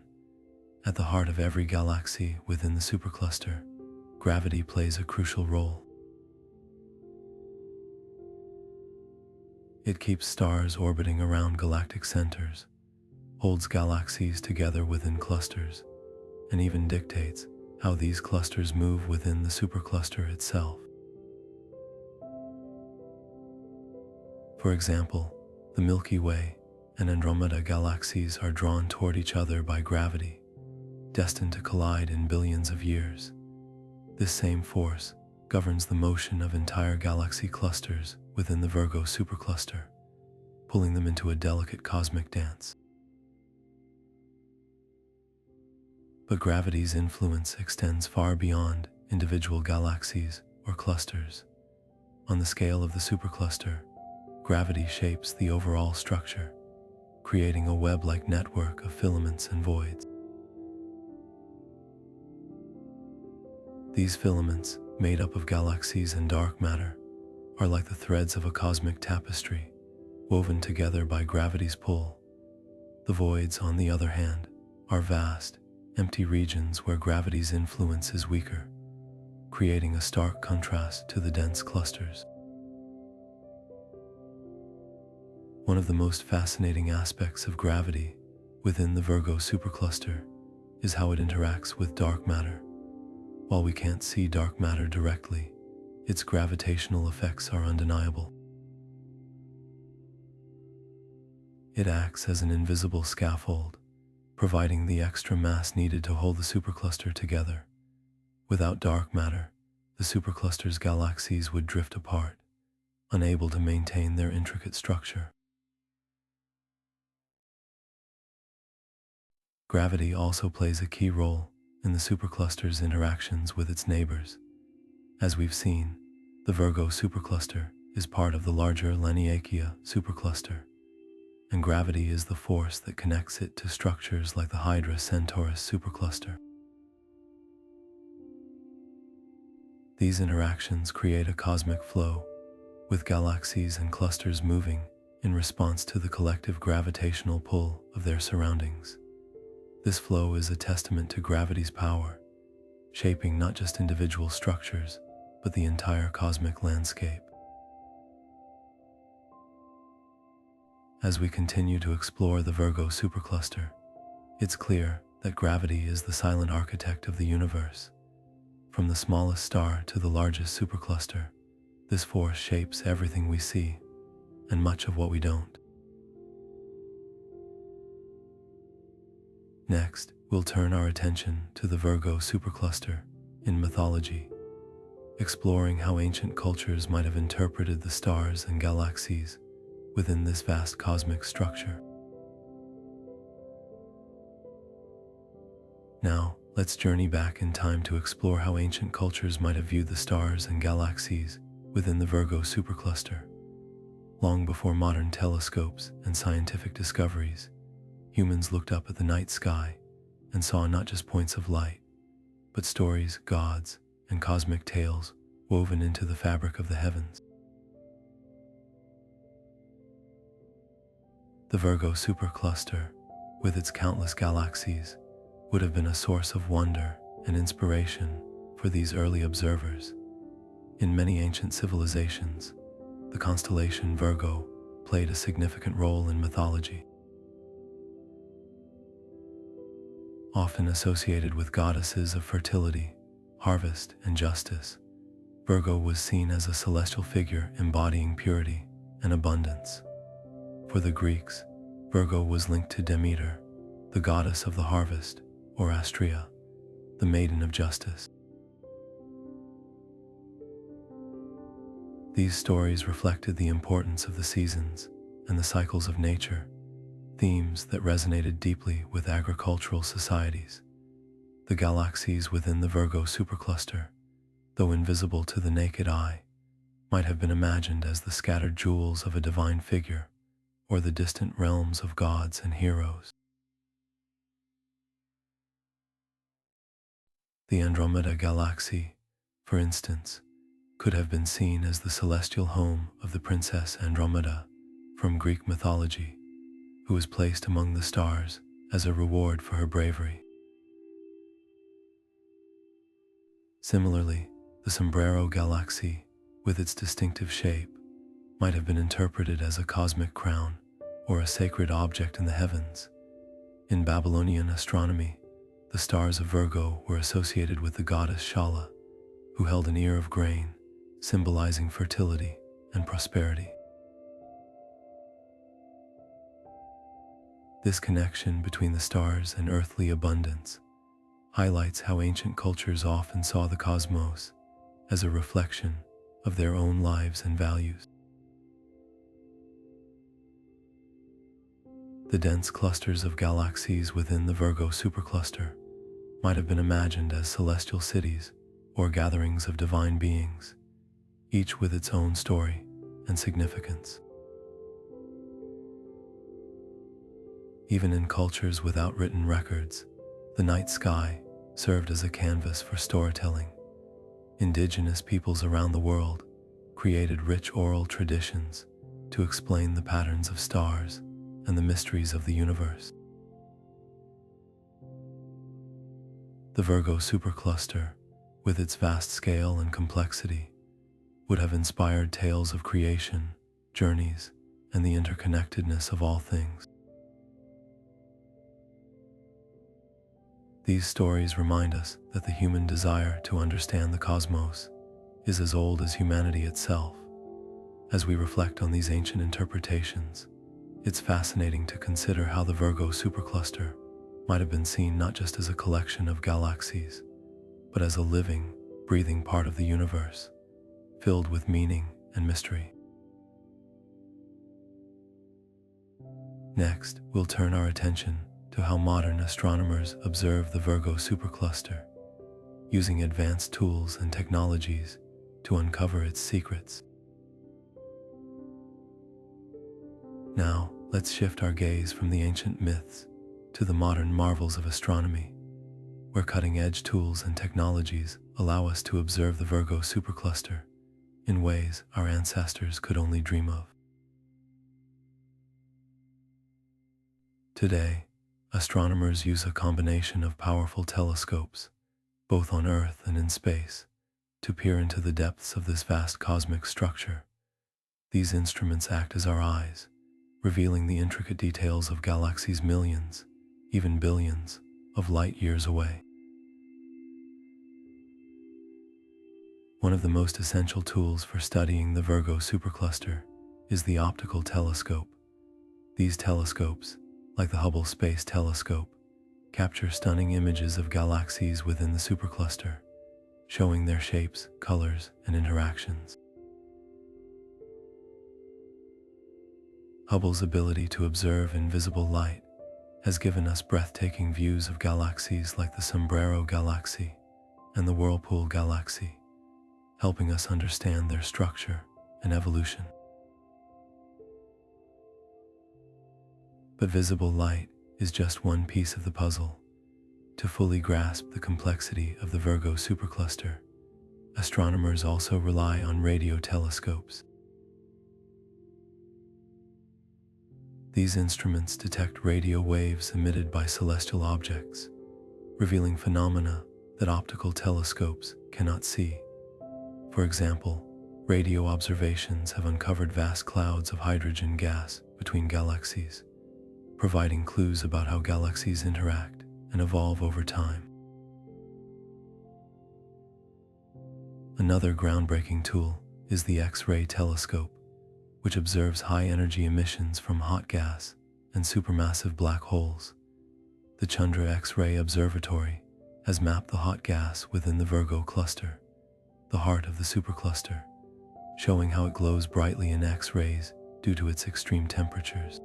At the heart of every galaxy within the supercluster, gravity plays a crucial role. It keeps stars orbiting around galactic centers, holds galaxies together within clusters, and even dictates how these clusters move within the supercluster itself. For example, the Milky Way and Andromeda galaxies are drawn toward each other by gravity, destined to collide in billions of years. This same force governs the motion of entire galaxy clusters within the Virgo supercluster, pulling them into a delicate cosmic dance. But gravity's influence extends far beyond individual galaxies or clusters. On the scale of the supercluster, gravity shapes the overall structure, creating a web-like network of filaments and voids. These filaments, made up of galaxies and dark matter, are like the threads of a cosmic tapestry, woven together by gravity's pull. The voids, on the other hand, are vast, empty regions where gravity's influence is weaker, creating a stark contrast to the dense clusters. One of the most fascinating aspects of gravity within the Virgo supercluster is how it interacts with dark matter. While we can't see dark matter directly, its gravitational effects are undeniable. It acts as an invisible scaffold, providing the extra mass needed to hold the supercluster together. Without dark matter, the supercluster's galaxies would drift apart, unable to maintain their intricate structure. Gravity also plays a key role in the supercluster's interactions with its neighbors. As we've seen, the Virgo Supercluster is part of the larger Laniakea Supercluster, and gravity is the force that connects it to structures like the Hydra Centaurus Supercluster. These interactions create a cosmic flow, with galaxies and clusters moving in response to the collective gravitational pull of their surroundings. This flow is a testament to gravity's power, shaping not just individual structures, but the entire cosmic landscape. As we continue to explore the Virgo Supercluster, it's clear that gravity is the silent architect of the universe. From the smallest star to the largest supercluster, this force shapes everything we see, and much of what we don't. Next, we'll turn our attention to the Virgo Supercluster in mythology, exploring how ancient cultures might have interpreted the stars and galaxies within this vast cosmic structure. Now, let's journey back in time to explore how ancient cultures might have viewed the stars and galaxies within the Virgo Supercluster. Long before modern telescopes and scientific discoveries, humans looked up at the night sky and saw not just points of light, but stories, gods, and cosmic tales woven into the fabric of the heavens. The Virgo Supercluster, with its countless galaxies, would have been a source of wonder and inspiration for these early observers. In many ancient civilizations, the constellation Virgo played a significant role in mythology. Often associated with goddesses of fertility, harvest, and justice, Virgo was seen as a celestial figure embodying purity and abundance. For the Greeks, Virgo was linked to Demeter, the goddess of the harvest, or Astrea, the maiden of justice. These stories reflected the importance of the seasons and the cycles of nature, themes that resonated deeply with agricultural societies. The galaxies within the Virgo Supercluster, though invisible to the naked eye, might have been imagined as the scattered jewels of a divine figure or the distant realms of gods and heroes. The Andromeda Galaxy, for instance, could have been seen as the celestial home of the Princess Andromeda from Greek mythology, who was placed among the stars as a reward for her bravery. Similarly, the Sombrero Galaxy, with its distinctive shape, might have been interpreted as a cosmic crown or a sacred object in the heavens. In Babylonian astronomy, the stars of Virgo were associated with the goddess Shala, who held an ear of grain, symbolizing fertility and prosperity. This connection between the stars and earthly abundance highlights how ancient cultures often saw the cosmos as a reflection of their own lives and values. The dense clusters of galaxies within the Virgo Supercluster might have been imagined as celestial cities or gatherings of divine beings, each with its own story and significance. Even in cultures without written records, the night sky served as a canvas for storytelling. Indigenous peoples around the world created rich oral traditions to explain the patterns of stars and the mysteries of the universe. The Virgo Supercluster, with its vast scale and complexity, would have inspired tales of creation, journeys, and the interconnectedness of all things. These stories remind us that the human desire to understand the cosmos is as old as humanity itself. As we reflect on these ancient interpretations, it's fascinating to consider how the Virgo Supercluster might have been seen not just as a collection of galaxies, but as a living, breathing part of the universe, filled with meaning and mystery. Next, we'll turn our attention to how modern astronomers observe the Virgo Supercluster, using advanced tools and technologies to uncover its secrets. Now, let's shift our gaze from the ancient myths to the modern marvels of astronomy, where cutting-edge tools and technologies allow us to observe the Virgo Supercluster in ways our ancestors could only dream of. Today, astronomers use a combination of powerful telescopes, both on Earth and in space, to peer into the depths of this vast cosmic structure. These instruments act as our eyes, revealing the intricate details of galaxies millions, even billions, of light years away. One of the most essential tools for studying the Virgo Supercluster is the optical telescope. These telescopes, like the Hubble Space Telescope, capture stunning images of galaxies within the supercluster, showing their shapes, colors, and interactions. Hubble's ability to observe invisible light has given us breathtaking views of galaxies like the Sombrero Galaxy and the Whirlpool Galaxy, helping us understand their structure and evolution. But visible light is just one piece of the puzzle. To fully grasp the complexity of the Virgo Supercluster, astronomers also rely on radio telescopes. These instruments detect radio waves emitted by celestial objects, revealing phenomena that optical telescopes cannot see. For example, radio observations have uncovered vast clouds of hydrogen gas between galaxies, providing clues about how galaxies interact and evolve over time. Another groundbreaking tool is the X-ray telescope, which observes high-energy emissions from hot gas and supermassive black holes. The Chandra X-ray Observatory has mapped the hot gas within the Virgo cluster, the heart of the supercluster, showing how it glows brightly in X-rays due to its extreme temperatures.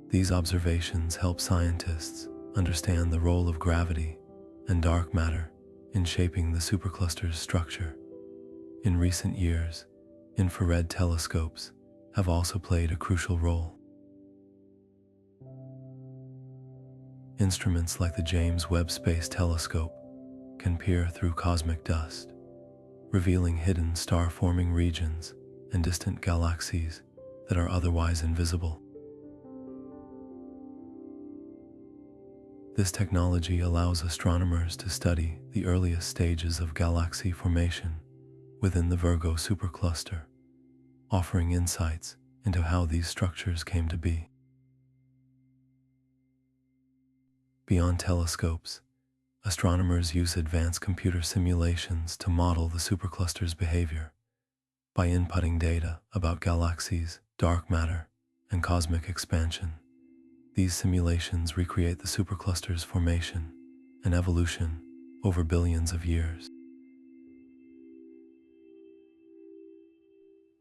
These observations help scientists understand the role of gravity and dark matter in shaping the supercluster's structure. In recent years, infrared telescopes have also played a crucial role. Instruments like the James Webb Space Telescope can peer through cosmic dust, revealing hidden star-forming regions and distant galaxies that are otherwise invisible. This technology allows astronomers to study the earliest stages of galaxy formation within the Virgo Supercluster, offering insights into how these structures came to be. Beyond telescopes, astronomers use advanced computer simulations to model the supercluster's behavior. By inputting data about galaxies, dark matter, and cosmic expansion, these simulations recreate the supercluster's formation and evolution over billions of years.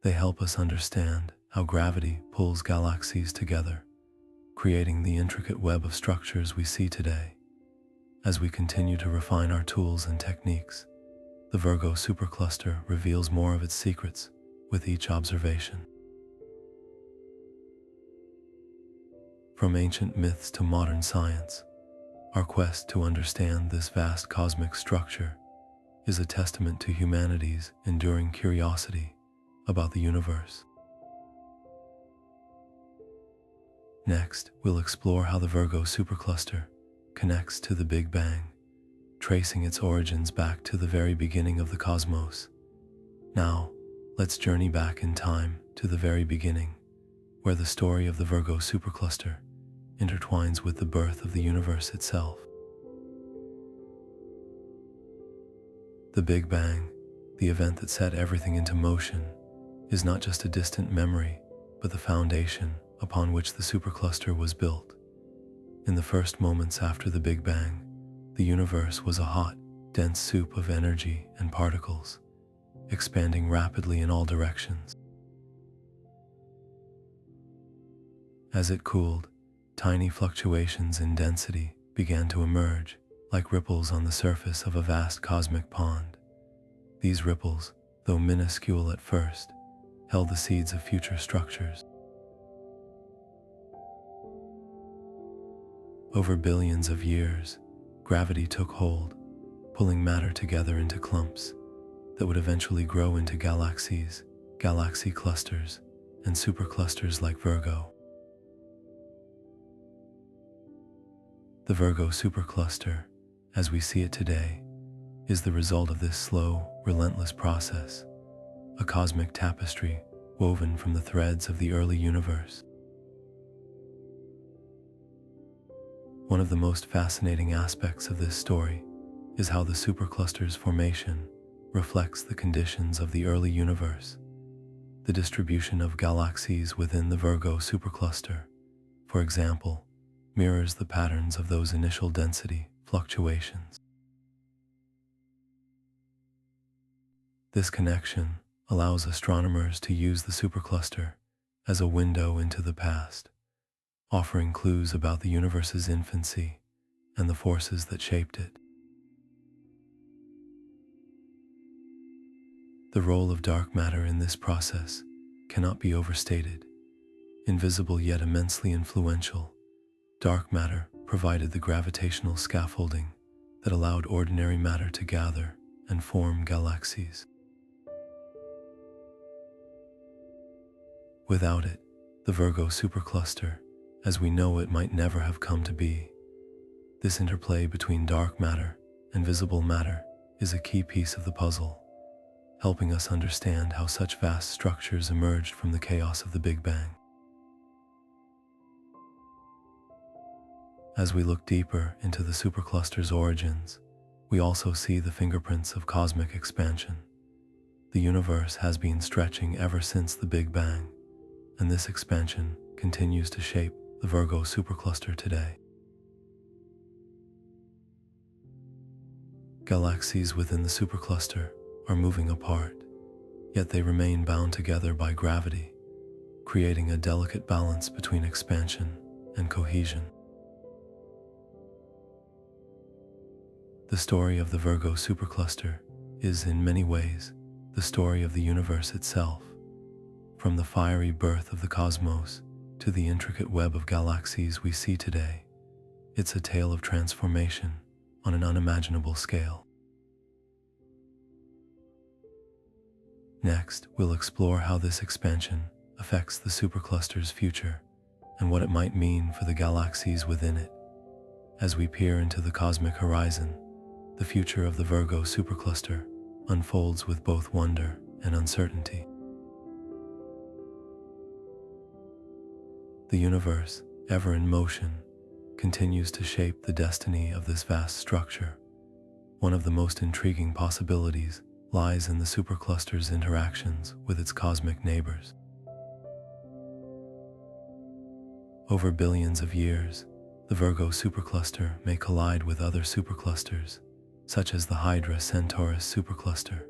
They help us understand how gravity pulls galaxies together, creating the intricate web of structures we see today. As we continue to refine our tools and techniques, the Virgo Supercluster reveals more of its secrets with each observation. From ancient myths to modern science, our quest to understand this vast cosmic structure is a testament to humanity's enduring curiosity about the universe. Next, we'll explore how the Virgo Supercluster connects to the Big Bang, tracing its origins back to the very beginning of the cosmos. Now, let's journey back in time to the very beginning, where the story of the Virgo Supercluster intertwines with the birth of the universe itself. The Big Bang, the event that set everything into motion, is not just a distant memory, but the foundation upon which the supercluster was built. In the first moments after the Big Bang, the universe was a hot, dense soup of energy and particles, expanding rapidly in all directions. As it cooled, tiny fluctuations in density began to emerge, like ripples on the surface of a vast cosmic pond. These ripples, though minuscule at first, held the seeds of future structures. Over billions of years, gravity took hold, pulling matter together into clumps that would eventually grow into galaxies, galaxy clusters, and superclusters like Virgo. The Virgo Supercluster, as we see it today, is the result of this slow, relentless process, a cosmic tapestry woven from the threads of the early universe. One of the most fascinating aspects of this story is how the supercluster's formation reflects the conditions of the early universe. The distribution of galaxies within the Virgo supercluster, for example, mirrors the patterns of those initial density fluctuations. This connection allows astronomers to use the supercluster as a window into the past, offering clues about the universe's infancy and the forces that shaped it. The role of dark matter in this process cannot be overstated. Invisible yet immensely influential, dark matter provided the gravitational scaffolding that allowed ordinary matter to gather and form galaxies. Without it, the Virgo supercluster, as we know it, might never have come to be. This interplay between dark matter and visible matter is a key piece of the puzzle, helping us understand how such vast structures emerged from the chaos of the Big Bang. As we look deeper into the supercluster's origins, we also see the fingerprints of cosmic expansion. The universe has been stretching ever since the Big Bang, and this expansion continues to shape the Virgo supercluster today. Galaxies within the supercluster are moving apart, yet they remain bound together by gravity, creating a delicate balance between expansion and cohesion. The story of the Virgo supercluster is, in many ways, the story of the universe itself. From the fiery birth of the cosmos to the intricate web of galaxies we see today, it's a tale of transformation on an unimaginable scale. Next, we'll explore how this expansion affects the supercluster's future and what it might mean for the galaxies within it. As we peer into the cosmic horizon, the future of the Virgo supercluster unfolds with both wonder and uncertainty. The universe, ever in motion, continues to shape the destiny of this vast structure. One of the most intriguing possibilities lies in the supercluster's interactions with its cosmic neighbors. Over billions of years, the Virgo supercluster may collide with other superclusters, such as the Hydra-Centaurus supercluster.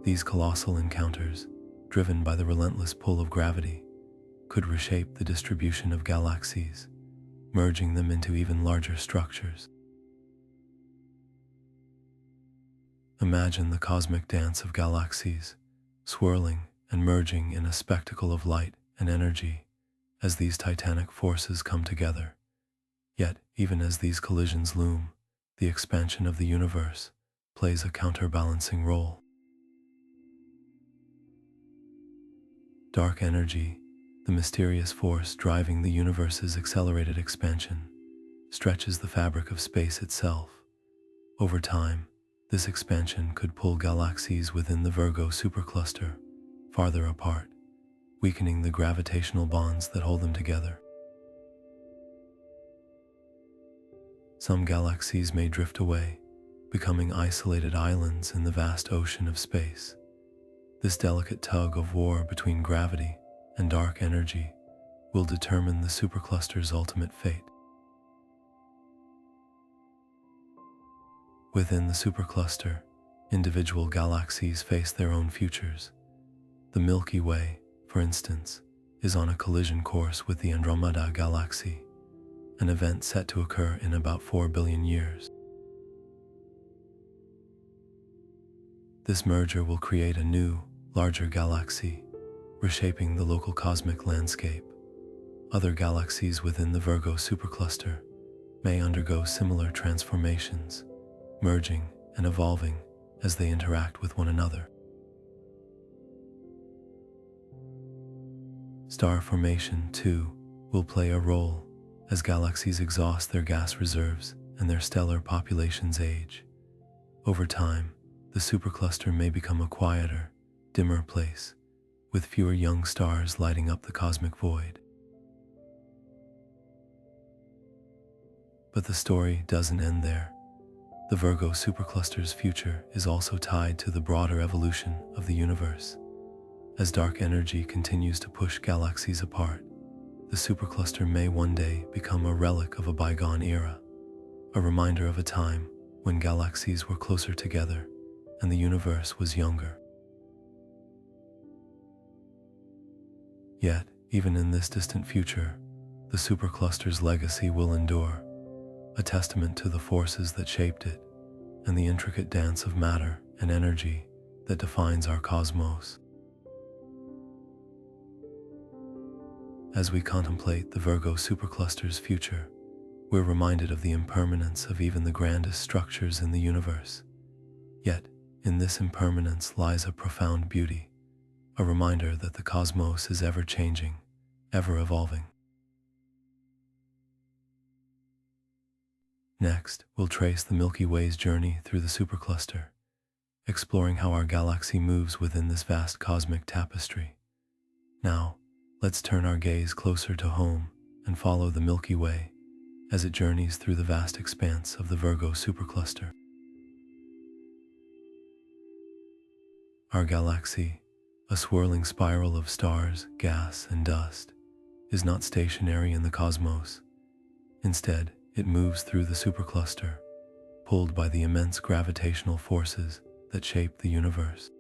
These colossal encounters, driven by the relentless pull of gravity, could reshape the distribution of galaxies, merging them into even larger structures. Imagine the cosmic dance of galaxies, swirling and merging in a spectacle of light and energy as these titanic forces come together. Yet, even as these collisions loom, the expansion of the universe plays a counterbalancing role. Dark energy, the mysterious force driving the universe's accelerated expansion, stretches the fabric of space itself. Over time, this expansion could pull galaxies within the Virgo supercluster farther apart, weakening the gravitational bonds that hold them together. Some galaxies may drift away, becoming isolated islands in the vast ocean of space. This delicate tug of war between gravity and dark energy will determine the supercluster's ultimate fate. Within the supercluster, individual galaxies face their own futures. The Milky Way, for instance, is on a collision course with the Andromeda galaxy, an event set to occur in about 4 billion years. This merger will create a new, larger galaxy, reshaping the local cosmic landscape. Other galaxies within the Virgo Supercluster may undergo similar transformations, merging and evolving as they interact with one another. Star formation, too, will play a role as galaxies exhaust their gas reserves and their stellar populations age. Over time, the supercluster may become a quieter, dimmer place, with fewer young stars lighting up the cosmic void. But the story doesn't end there. The Virgo supercluster's future is also tied to the broader evolution of the universe. As dark energy continues to push galaxies apart, the supercluster may one day become a relic of a bygone era, a reminder of a time when galaxies were closer together and the universe was younger. Yet, even in this distant future, the supercluster's legacy will endure, a testament to the forces that shaped it and the intricate dance of matter and energy that defines our cosmos. As we contemplate the Virgo supercluster's future, we're reminded of the impermanence of even the grandest structures in the universe. Yet, in this impermanence lies a profound beauty, a reminder that the cosmos is ever-changing, ever-evolving. Next, we'll trace the Milky Way's journey through the supercluster, exploring how our galaxy moves within this vast cosmic tapestry. Now, let's turn our gaze closer to home and follow the Milky Way as it journeys through the vast expanse of the Virgo supercluster. Our galaxy, a swirling spiral of stars, gas, and dust, is not stationary in the cosmos. Instead, it moves through the supercluster, pulled by the immense gravitational forces that shape the universe.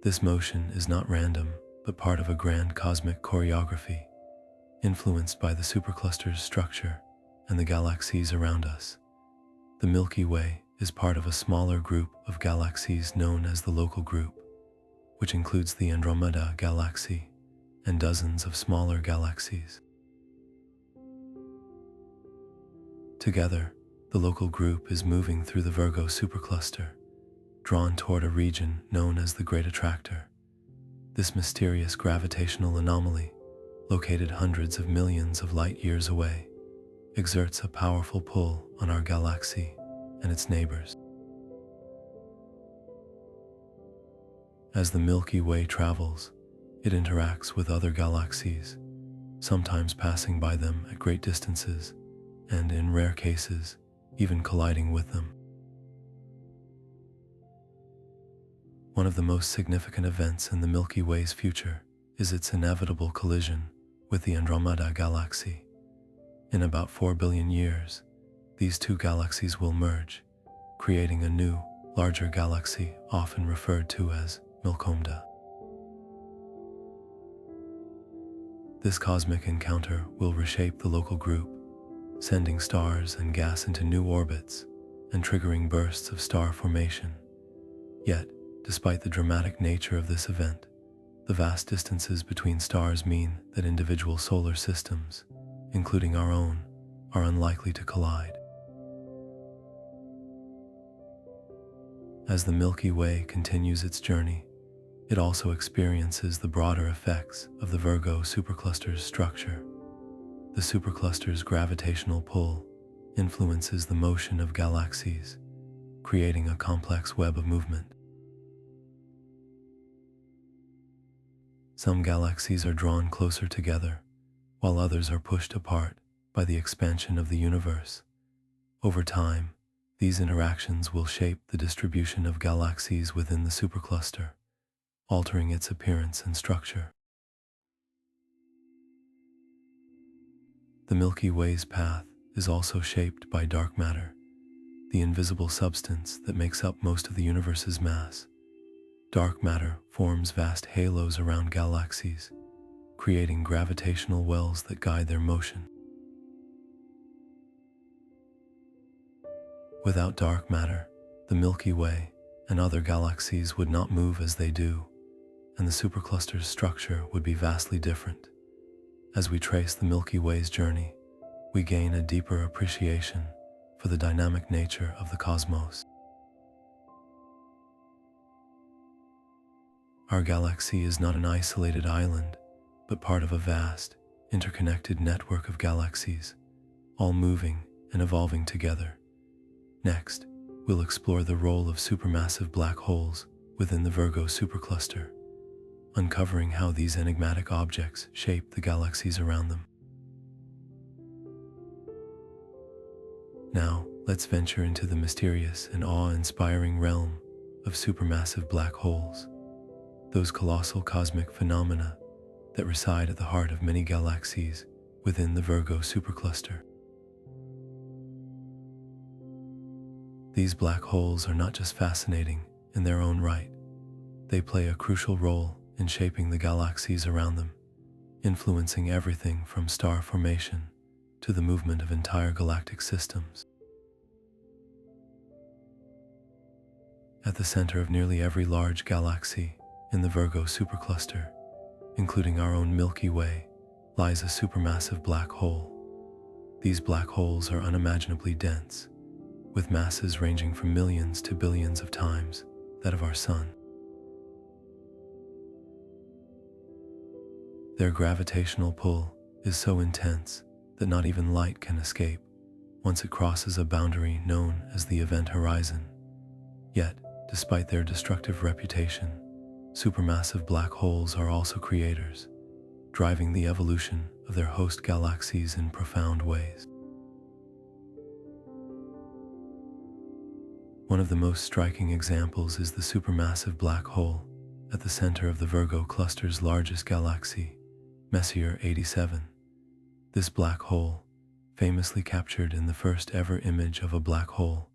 This motion is not random, but part of a grand cosmic choreography, influenced by the supercluster's structure and the galaxies around us. The Milky Way is part of a smaller group of galaxies known as the Local Group, which includes the Andromeda galaxy and dozens of smaller galaxies. Together, the Local Group is moving through the Virgo supercluster, drawn toward a region known as the Great Attractor. This mysterious gravitational anomaly, located hundreds of millions of light years away, exerts a powerful pull on our galaxy and its neighbors. As the Milky Way travels, it interacts with other galaxies, sometimes passing by them at great distances, and in rare cases, even colliding with them. One of the most significant events in the Milky Way's future is its inevitable collision with the Andromeda galaxy. In about 4 billion years, these two galaxies will merge, creating a new, larger galaxy often referred to as Milkomda. This cosmic encounter will reshape the Local Group, sending stars and gas into new orbits and triggering bursts of star formation. Yet, despite the dramatic nature of this event, the vast distances between stars mean that individual solar systems, including our own, are unlikely to collide. As the Milky Way continues its journey, it also experiences the broader effects of the Virgo supercluster's structure. The supercluster's gravitational pull influences the motion of galaxies, creating a complex web of movement. Some galaxies are drawn closer together, while others are pushed apart by the expansion of the universe. Over time, these interactions will shape the distribution of galaxies within the supercluster, altering its appearance and structure. The Milky Way's path is also shaped by dark matter, the invisible substance that makes up most of the universe's mass. Dark matter forms vast halos around galaxies, creating gravitational wells that guide their motion. Without dark matter, the Milky Way and other galaxies would not move as they do, and the supercluster's structure would be vastly different. As we trace the Milky Way's journey, we gain a deeper appreciation for the dynamic nature of the cosmos. Our galaxy is not an isolated island, but part of a vast, interconnected network of galaxies, all moving and evolving together. Next, we'll explore the role of supermassive black holes within the Virgo Supercluster, uncovering how these enigmatic objects shape the galaxies around them. Now, let's venture into the mysterious and awe-inspiring realm of supermassive black holes, those colossal cosmic phenomena that reside at the heart of many galaxies within the Virgo Supercluster. These black holes are not just fascinating in their own right, they play a crucial role in shaping the galaxies around them, influencing everything from star formation to the movement of entire galactic systems. At the center of nearly every large galaxy in the Virgo Supercluster, including our own Milky Way, lies a supermassive black hole. These black holes are unimaginably dense, with masses ranging from millions to billions of times that of our Sun. Their gravitational pull is so intense that not even light can escape once it crosses a boundary known as the event horizon. Yet, despite their destructive reputation, supermassive black holes are also creators, driving the evolution of their host galaxies in profound ways. One of the most striking examples is the supermassive black hole at the center of the Virgo cluster's largest galaxy, Messier 87. This black hole, famously captured in the first ever image of a black hole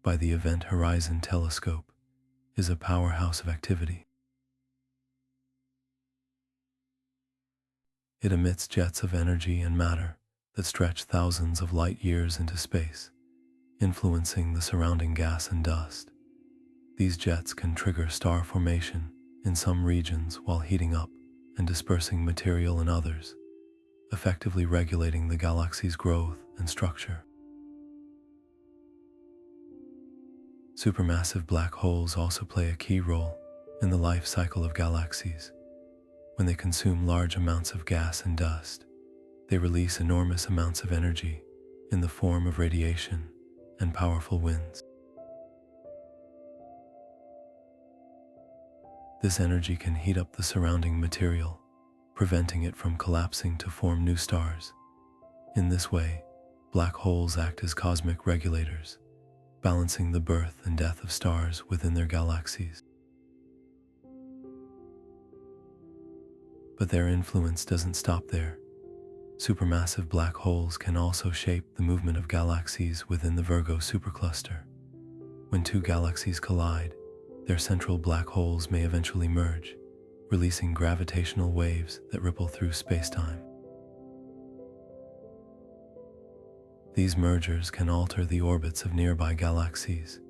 by the Event Horizon Telescope, is a powerhouse of activity. It emits jets of energy and matter that stretch thousands of light years into space, influencing the surrounding gas and dust. These jets can trigger star formation in some regions while heating up and dispersing material in others, effectively regulating the galaxy's growth and structure. Supermassive black holes also play a key role in the life cycle of galaxies. When they consume large amounts of gas and dust, they release enormous amounts of energy in the form of radiation and powerful winds. This energy can heat up the surrounding material, preventing it from collapsing to form new stars. In this way, black holes act as cosmic regulators, balancing the birth and death of stars within their galaxies. But their influence doesn't stop there. Supermassive black holes can also shape the movement of galaxies within the Virgo Supercluster. When two galaxies collide, their central black holes may eventually merge, releasing gravitational waves that ripple through spacetime. These mergers can alter the orbits of nearby galaxies,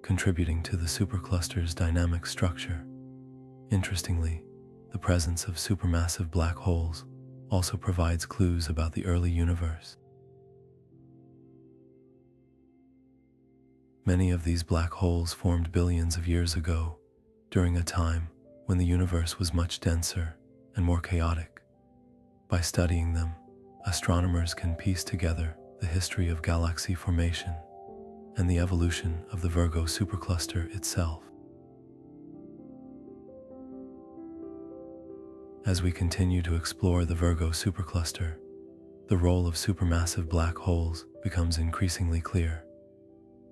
contributing to the supercluster's dynamic structure. Interestingly, the presence of supermassive black holes also provides clues about the early universe. Many of these black holes formed billions of years ago, during a time when the universe was much denser and more chaotic. By studying them, astronomers can piece together the history of galaxy formation and the evolution of the Virgo Supercluster itself. As we continue to explore the Virgo Supercluster, the role of supermassive black holes becomes increasingly clear.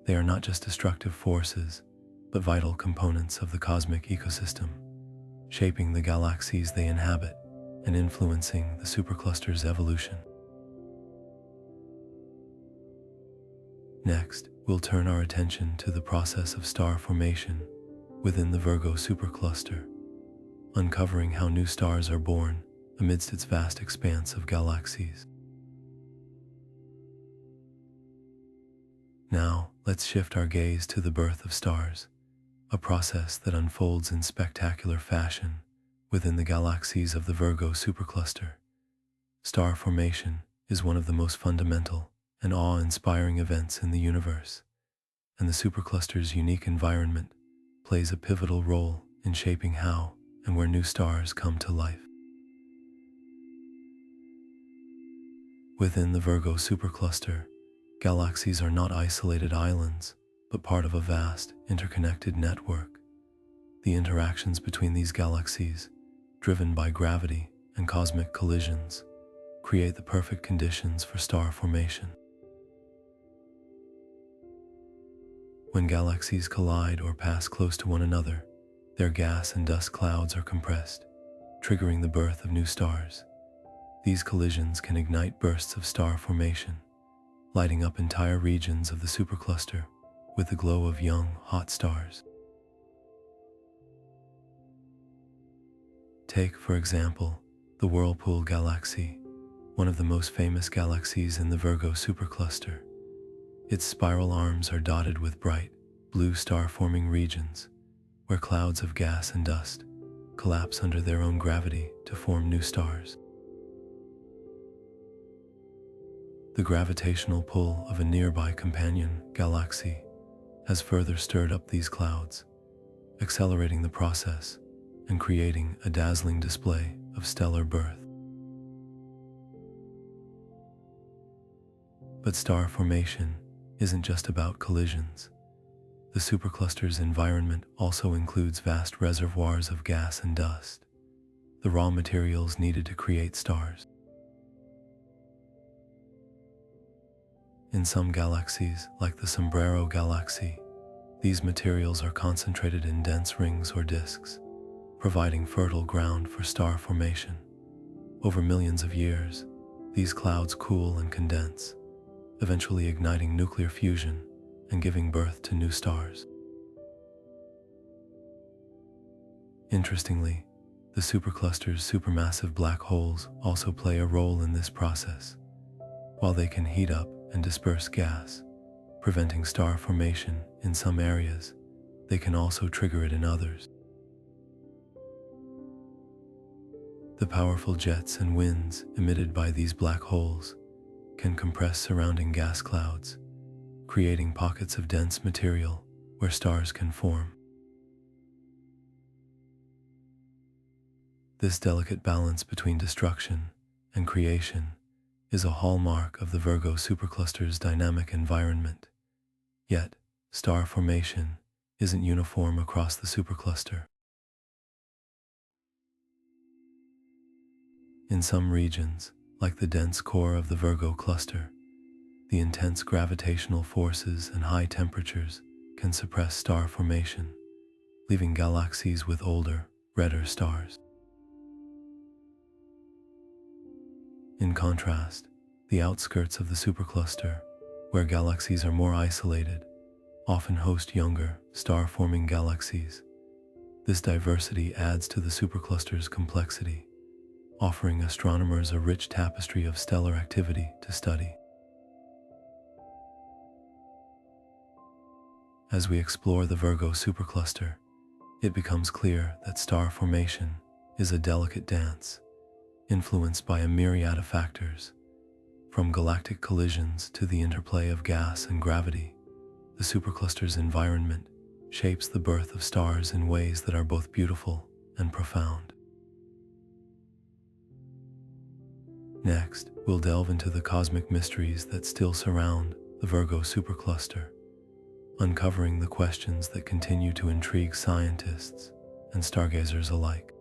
They are not just destructive forces, but vital components of the cosmic ecosystem, shaping the galaxies they inhabit and influencing the supercluster's evolution. Next, we'll turn our attention to the process of star formation within the Virgo Supercluster, uncovering how new stars are born amidst its vast expanse of galaxies. Now, let's shift our gaze to the birth of stars, a process that unfolds in spectacular fashion within the galaxies of the Virgo Supercluster. Star formation is one of the most fundamental and awe-inspiring events in the universe, and the supercluster's unique environment plays a pivotal role in shaping how and where new stars come to life. Within the Virgo Supercluster, galaxies are not isolated islands, but part of a vast, interconnected network. The interactions between these galaxies, driven by gravity and cosmic collisions, create the perfect conditions for star formation. When galaxies collide or pass close to one another, their gas and dust clouds are compressed, triggering the birth of new stars. These collisions can ignite bursts of star formation, lighting up entire regions of the supercluster with the glow of young, hot stars. Take, for example, the Whirlpool Galaxy, one of the most famous galaxies in the Virgo Supercluster. Its spiral arms are dotted with bright, blue star-forming regions, where clouds of gas and dust collapse under their own gravity to form new stars. The gravitational pull of a nearby companion galaxy has further stirred up these clouds, accelerating the process and creating a dazzling display of stellar birth. But star formation isn't just about collisions. The supercluster's environment also includes vast reservoirs of gas and dust, the raw materials needed to create stars. In some galaxies, like the Sombrero Galaxy, these materials are concentrated in dense rings or disks, providing fertile ground for star formation. Over millions of years, these clouds cool and condense, eventually igniting nuclear fusion and giving birth to new stars. Interestingly, the supercluster's supermassive black holes also play a role in this process. While they can heat up and disperse gas, preventing star formation in some areas, they can also trigger it in others. The powerful jets and winds emitted by these black holes can compress surrounding gas clouds, creating pockets of dense material where stars can form. This delicate balance between destruction and creation is a hallmark of the Virgo Supercluster's dynamic environment. Yet, star formation isn't uniform across the supercluster. In some regions, like the dense core of the Virgo cluster, the intense gravitational forces and high temperatures can suppress star formation, leaving galaxies with older, redder stars. In contrast, the outskirts of the supercluster, where galaxies are more isolated, often host younger, star-forming galaxies. This diversity adds to the supercluster's complexity, offering astronomers a rich tapestry of stellar activity to study. As we explore the Virgo supercluster, it becomes clear that star formation is a delicate dance, influenced by a myriad of factors. From galactic collisions to the interplay of gas and gravity, the supercluster's environment shapes the birth of stars in ways that are both beautiful and profound. Next, we'll delve into the cosmic mysteries that still surround the Virgo supercluster, uncovering the questions that continue to intrigue scientists and stargazers alike.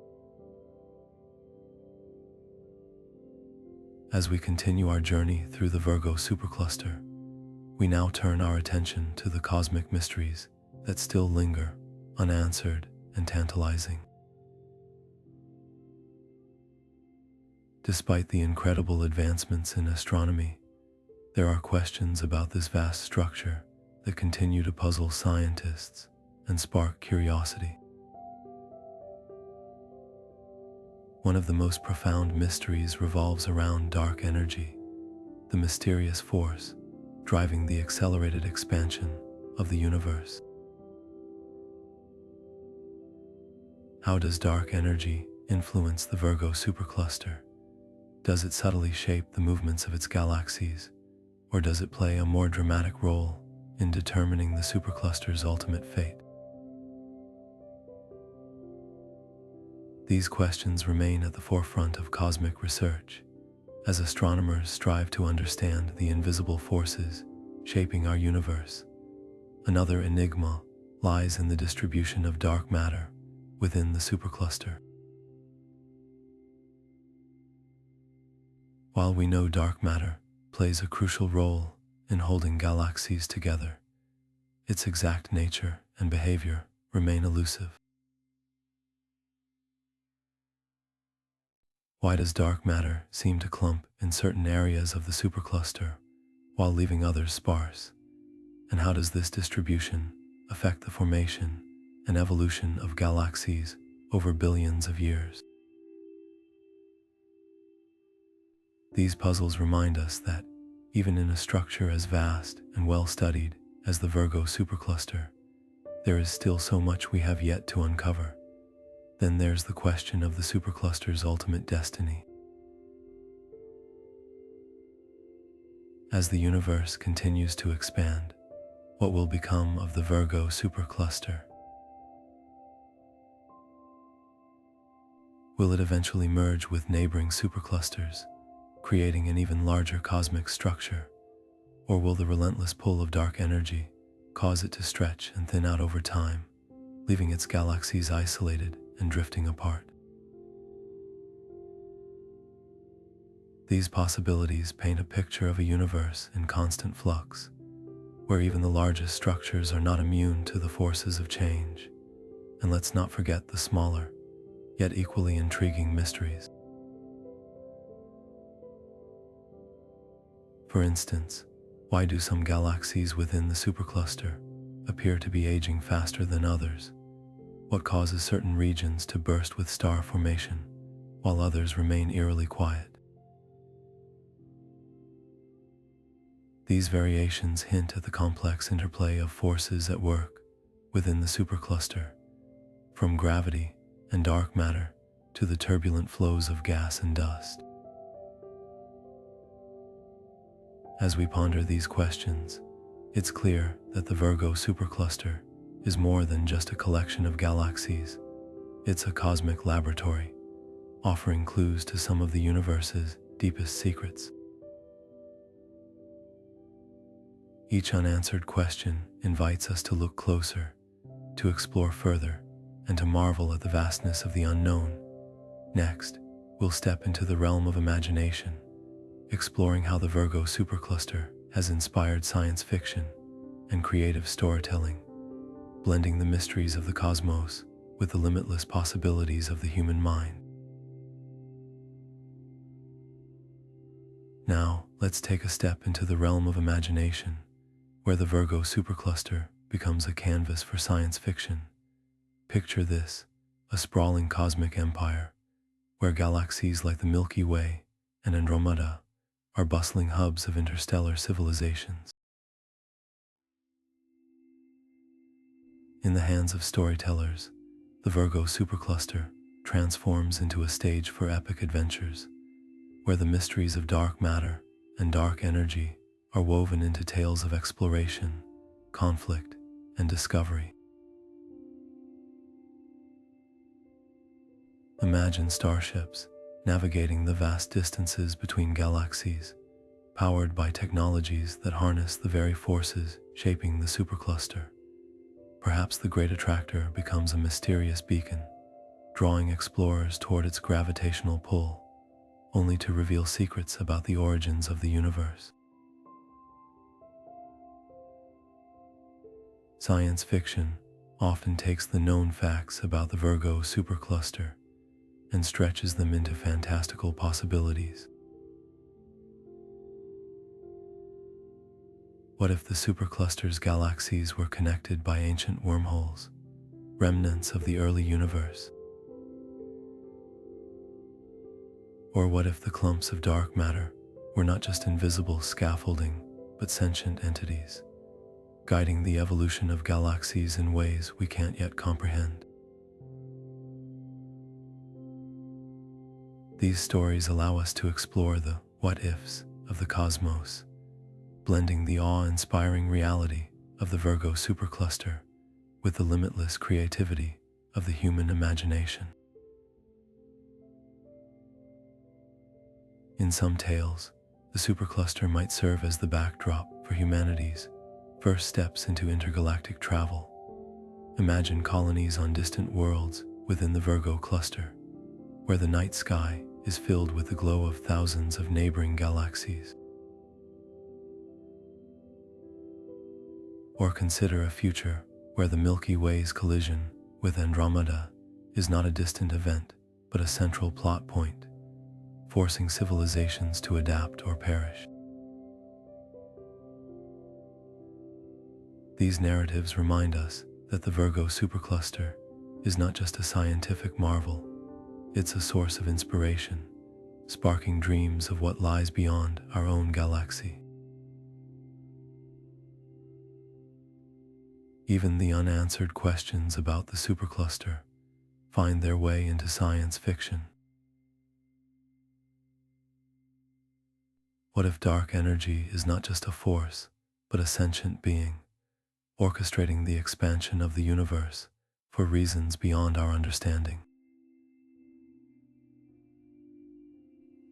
As we continue our journey through the Virgo supercluster, we now turn our attention to the cosmic mysteries that still linger, unanswered and tantalizing. Despite the incredible advancements in astronomy, There are questions about this vast structure that continue to puzzle scientists and spark curiosity. One of the most profound mysteries revolves around dark energy, the mysterious force driving the accelerated expansion of the universe. How does dark energy influence the Virgo Supercluster? Does it subtly shape the movements of its galaxies, or does it play a more dramatic role in determining the supercluster's ultimate fate? These questions remain at the forefront of cosmic research, as astronomers strive to understand the invisible forces shaping our universe. Another enigma lies in the distribution of dark matter within the supercluster. While we know dark matter plays a crucial role in holding galaxies together, its exact nature and behavior remain elusive. Why does dark matter seem to clump in certain areas of the supercluster while leaving others sparse? And how does this distribution affect the formation and evolution of galaxies over billions of years? These puzzles remind us that even in a structure as vast and well-studied as the Virgo Supercluster, there is still so much we have yet to uncover. Then there's the question of the supercluster's ultimate destiny. As the universe continues to expand, what will become of the Virgo Supercluster? Will it eventually merge with neighboring superclusters, creating an even larger cosmic structure? Or will the relentless pull of dark energy cause it to stretch and thin out over time, leaving its galaxies isolated and drifting apart? These possibilities paint a picture of a universe in constant flux, where even the largest structures are not immune to the forces of change. And let's not forget the smaller, yet equally intriguing mysteries. For instance, why do some galaxies within the supercluster appear to be aging faster than others? What causes certain regions to burst with star formation, while others remain eerily quiet? These variations hint at the complex interplay of forces at work within the supercluster, from gravity and dark matter to the turbulent flows of gas and dust. As we ponder these questions, it's clear that the Virgo Supercluster is more than just a collection of galaxies. It's a cosmic laboratory, offering clues to some of the universe's deepest secrets. Each unanswered question invites us to look closer, to explore further, and to marvel at the vastness of the unknown. Next, we'll step into the realm of imagination, exploring how the Virgo Supercluster has inspired science fiction and creative storytelling, blending the mysteries of the cosmos with the limitless possibilities of the human mind. Now, let's take a step into the realm of imagination, where the Virgo Supercluster becomes a canvas for science fiction. Picture this, a sprawling cosmic empire, where galaxies like the Milky Way and Andromeda are bustling hubs of interstellar civilizations. In the hands of storytellers, the Virgo Supercluster transforms into a stage for epic adventures, where the mysteries of dark matter and dark energy are woven into tales of exploration, conflict, and discovery. Imagine starships navigating the vast distances between galaxies, powered by technologies that harness the very forces shaping the supercluster. Perhaps the great attractor becomes a mysterious beacon, drawing explorers toward its gravitational pull, only to reveal secrets about the origins of the universe. Science fiction often takes the known facts about the Virgo Supercluster and stretches them into fantastical possibilities. What if the supercluster's galaxies were connected by ancient wormholes, remnants of the early universe? Or what if the clumps of dark matter were not just invisible scaffolding, but sentient entities, guiding the evolution of galaxies in ways we can't yet comprehend? These stories allow us to explore the what-ifs of the cosmos, blending the awe-inspiring reality of the Virgo Supercluster with the limitless creativity of the human imagination. In some tales, the supercluster might serve as the backdrop for humanity's first steps into intergalactic travel. Imagine colonies on distant worlds within the Virgo cluster, where the night sky is filled with the glow of thousands of neighboring galaxies. Or consider a future where the Milky Way's collision with Andromeda is not a distant event, but a central plot point, forcing civilizations to adapt or perish. These narratives remind us that the Virgo supercluster is not just a scientific marvel, it's a source of inspiration, sparking dreams of what lies beyond our own galaxy. Even the unanswered questions about the supercluster find their way into science fiction. What if dark energy is not just a force, but a sentient being, orchestrating the expansion of the universe for reasons beyond our understanding?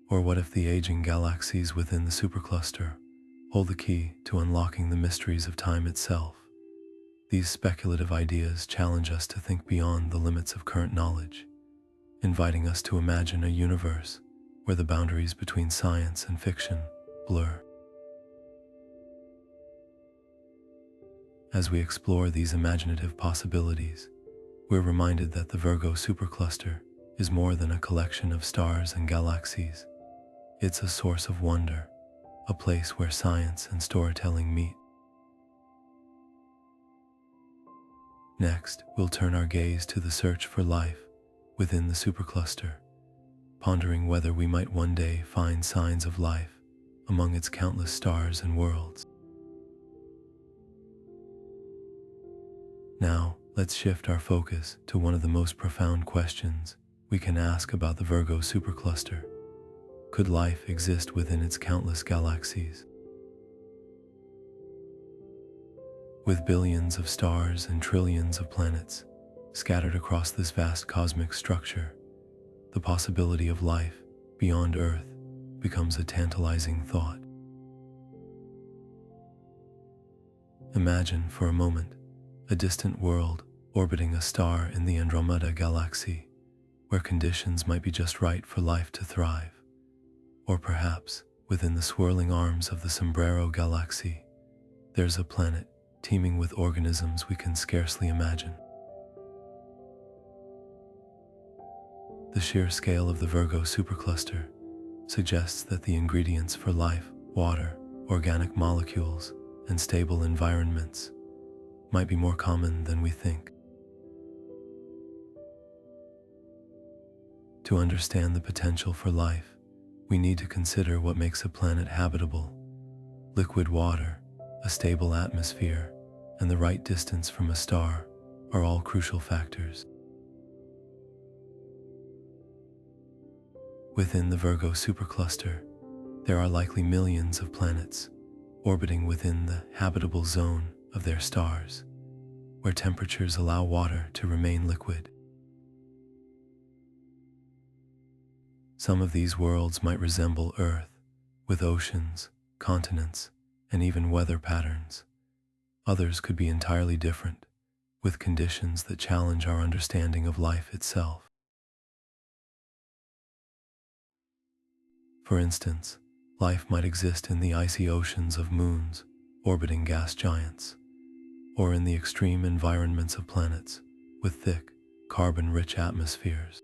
Or what if the aging galaxies within the supercluster hold the key to unlocking the mysteries of time itself? These speculative ideas challenge us to think beyond the limits of current knowledge, inviting us to imagine a universe where the boundaries between science and fiction blur. As we explore these imaginative possibilities, we're reminded that the Virgo supercluster is more than a collection of stars and galaxies. It's a source of wonder, a place where science and storytelling meet. Next, we'll turn our gaze to the search for life within the supercluster, pondering whether we might one day find signs of life among its countless stars and worlds. Now, let's shift our focus to one of the most profound questions we can ask about the Virgo supercluster. Could life exist within its countless galaxies? With billions of stars and trillions of planets scattered across this vast cosmic structure, the possibility of life beyond Earth becomes a tantalizing thought. Imagine for a moment a distant world orbiting a star in the Andromeda galaxy, where conditions might be just right for life to thrive. Or perhaps, within the swirling arms of the Sombrero galaxy, there's a planet teeming with organisms we can scarcely imagine. The sheer scale of the Virgo supercluster suggests that the ingredients for life, water, organic molecules, and stable environments might be more common than we think. To understand the potential for life, we need to consider what makes a planet habitable. Liquid water, a stable atmosphere, and the right distance from a star are all crucial factors. Within the Virgo supercluster, there are likely millions of planets orbiting within the habitable zone of their stars, where temperatures allow water to remain liquid. Some of these worlds might resemble Earth, with oceans, continents, and even weather patterns. Others could be entirely different, with conditions that challenge our understanding of life itself. For instance, life might exist in the icy oceans of moons orbiting gas giants, or in the extreme environments of planets with thick, carbon-rich atmospheres.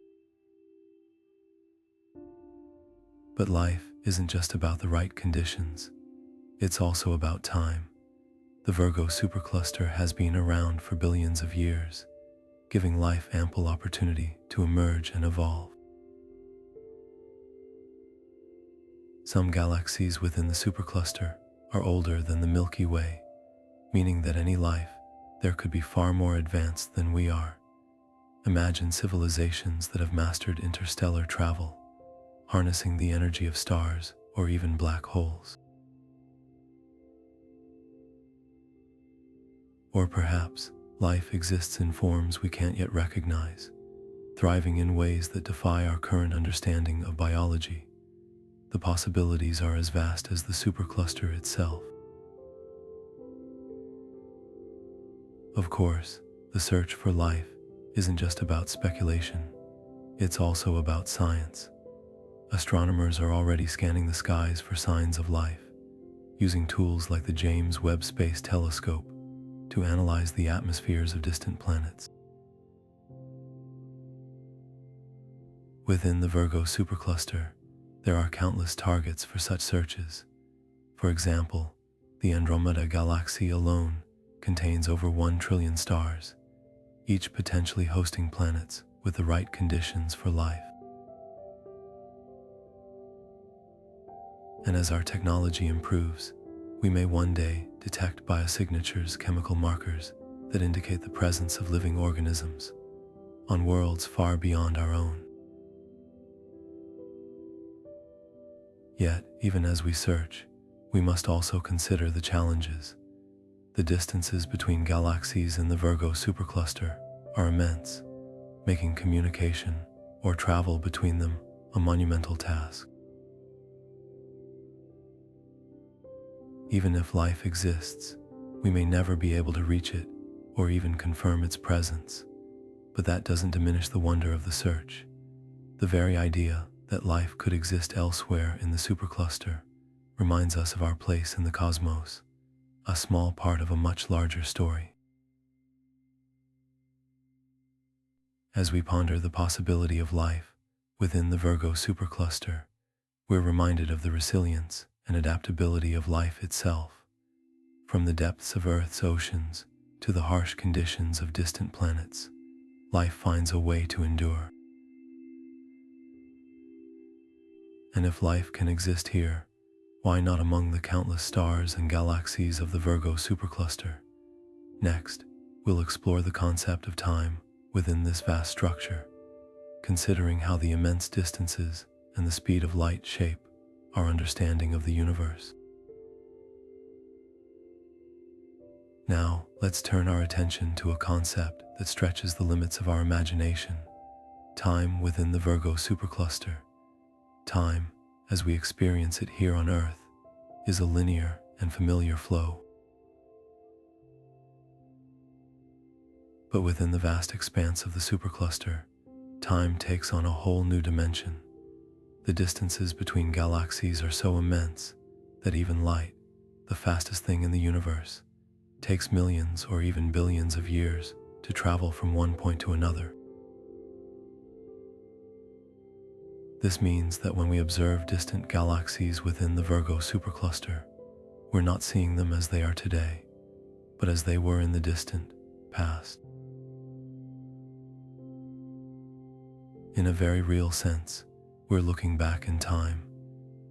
But life isn't just about the right conditions, it's also about time, The Virgo Supercluster has been around for billions of years, giving life ample opportunity to emerge and evolve. Some galaxies within the supercluster are older than the Milky Way, meaning that any life there could be far more advanced than we are. Imagine civilizations that have mastered interstellar travel, harnessing the energy of stars or even black holes. Or perhaps life exists in forms we can't yet recognize, thriving in ways that defy our current understanding of biology. The possibilities are as vast as the supercluster itself. Of course, the search for life isn't just about speculation, it's also about science. Astronomers are already scanning the skies for signs of life, using tools like the James Webb Space Telescope to analyze the atmospheres of distant planets. Within the Virgo Supercluster, there are countless targets for such searches. For example, the Andromeda galaxy alone contains over 1 trillion stars, each potentially hosting planets with the right conditions for life. And as our technology improves, we may one day detect biosignatures, chemical markers that indicate the presence of living organisms on worlds far beyond our own. Yet, even as we search, we must also consider the challenges. The distances between galaxies in the Virgo Supercluster are immense, making communication or travel between them a monumental task. Even if life exists, we may never be able to reach it or even confirm its presence, but that doesn't diminish the wonder of the search. The very idea that life could exist elsewhere in the supercluster reminds us of our place in the cosmos, a small part of a much larger story. As we ponder the possibility of life within the Virgo supercluster, we're reminded of the resilience and adaptability of life itself. From the depths of Earth's oceans to the harsh conditions of distant planets, life finds a way to endure. And if life can exist here, why not among the countless stars and galaxies of the Virgo supercluster? Next, we'll explore the concept of time within this vast structure, considering how the immense distances and the speed of light shape our understanding of the universe. Now, let's turn our attention to a concept that stretches the limits of our imagination: time within the Virgo supercluster. Time, as we experience it here on Earth, is a linear and familiar flow. But within the vast expanse of the supercluster, time takes on a whole new dimension. The distances between galaxies are so immense that even light, the fastest thing in the universe, takes millions or even billions of years to travel from one point to another. This means that when we observe distant galaxies within the Virgo supercluster, we're not seeing them as they are today, but as they were in the distant past. In a very real sense, we're looking back in time.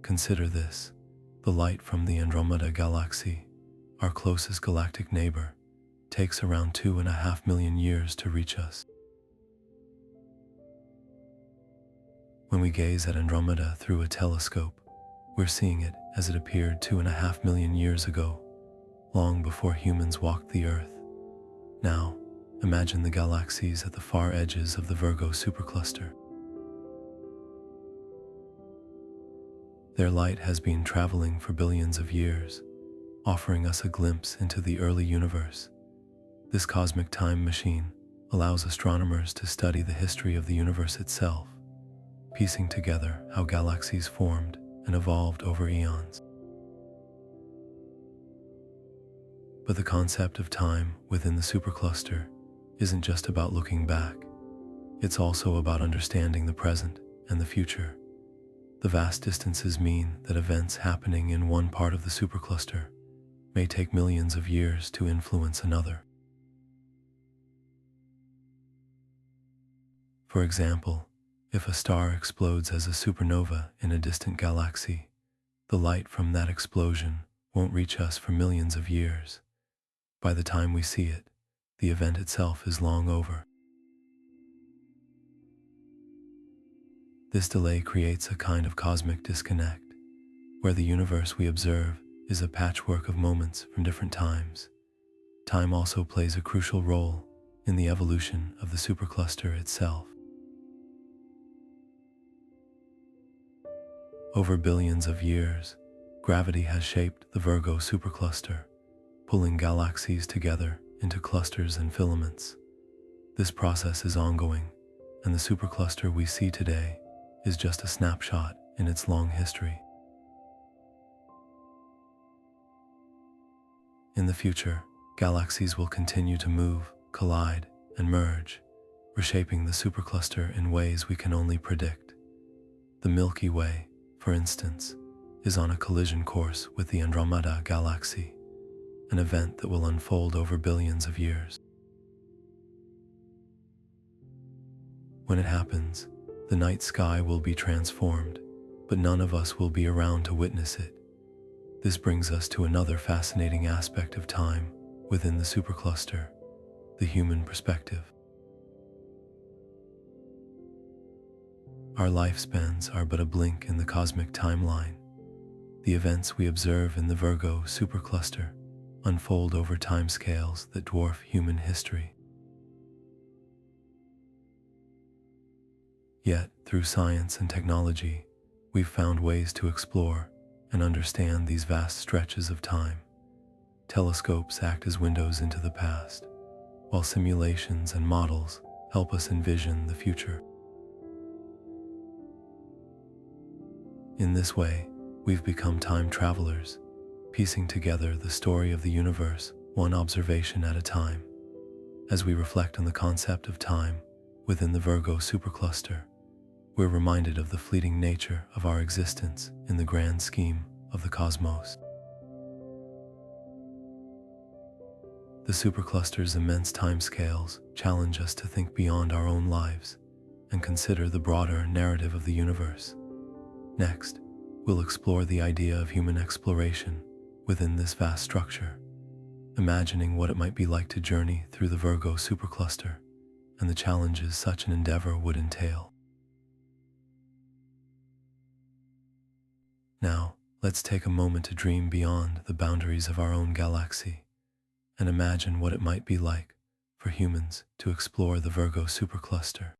Consider this: the light from the Andromeda galaxy, our closest galactic neighbor, takes around 2.5 million years to reach us. When we gaze at Andromeda through a telescope, we're seeing it as it appeared 2.5 million years ago, long before humans walked the Earth. Now, imagine the galaxies at the far edges of the Virgo supercluster. Their light has been traveling for billions of years, offering us a glimpse into the early universe. This cosmic time machine allows astronomers to study the history of the universe itself, piecing together how galaxies formed and evolved over eons. But the concept of time within the supercluster isn't just about looking back. It's also about understanding the present and the future. The vast distances mean that events happening in one part of the supercluster may take millions of years to influence another. For example, if a star explodes as a supernova in a distant galaxy, the light from that explosion won't reach us for millions of years. By the time we see it, the event itself is long over. This delay creates a kind of cosmic disconnect, where the universe we observe is a patchwork of moments from different times. Time also plays a crucial role in the evolution of the supercluster itself. Over billions of years, gravity has shaped the Virgo Supercluster, pulling galaxies together into clusters and filaments. This process is ongoing, and the supercluster we see today is just a snapshot in its long history. In the future, galaxies will continue to move, collide, and merge, reshaping the supercluster in ways we can only predict. The Milky Way, for instance, is on a collision course with the Andromeda galaxy, an event that will unfold over billions of years. When it happens, the night sky will be transformed, but none of us will be around to witness it. This brings us to another fascinating aspect of time within the supercluster, the human perspective. Our lifespans are but a blink in the cosmic timeline. The events we observe in the Virgo Supercluster unfold over timescales that dwarf human history. Yet, through science and technology, we've found ways to explore and understand these vast stretches of time. Telescopes act as windows into the past, while simulations and models help us envision the future. In this way, we've become time travelers, piecing together the story of the universe one observation at a time. As we reflect on the concept of time within the Virgo Supercluster, we're reminded of the fleeting nature of our existence in the grand scheme of the cosmos. The supercluster's immense timescales challenge us to think beyond our own lives and consider the broader narrative of the universe. Next, we'll explore the idea of human exploration within this vast structure, imagining what it might be like to journey through the Virgo Supercluster and the challenges such an endeavor would entail. Now, let's take a moment to dream beyond the boundaries of our own galaxy and imagine what it might be like for humans to explore the Virgo Supercluster.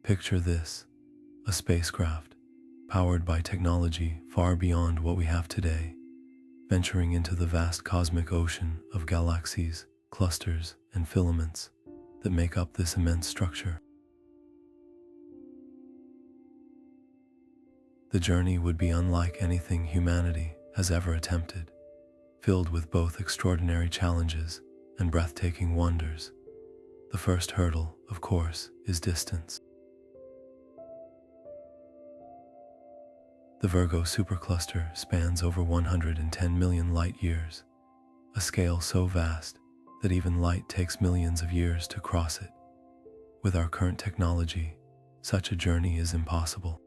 Picture this, a spacecraft powered by technology far beyond what we have today, venturing into the vast cosmic ocean of galaxies, clusters, and filaments that make up this immense structure. The journey would be unlike anything humanity has ever attempted, filled with both extraordinary challenges and breathtaking wonders. The first hurdle, of course, is distance. The Virgo Supercluster spans over 110 million light-years, a scale so vast that even light takes millions of years to cross it. With our current technology, such a journey is impossible.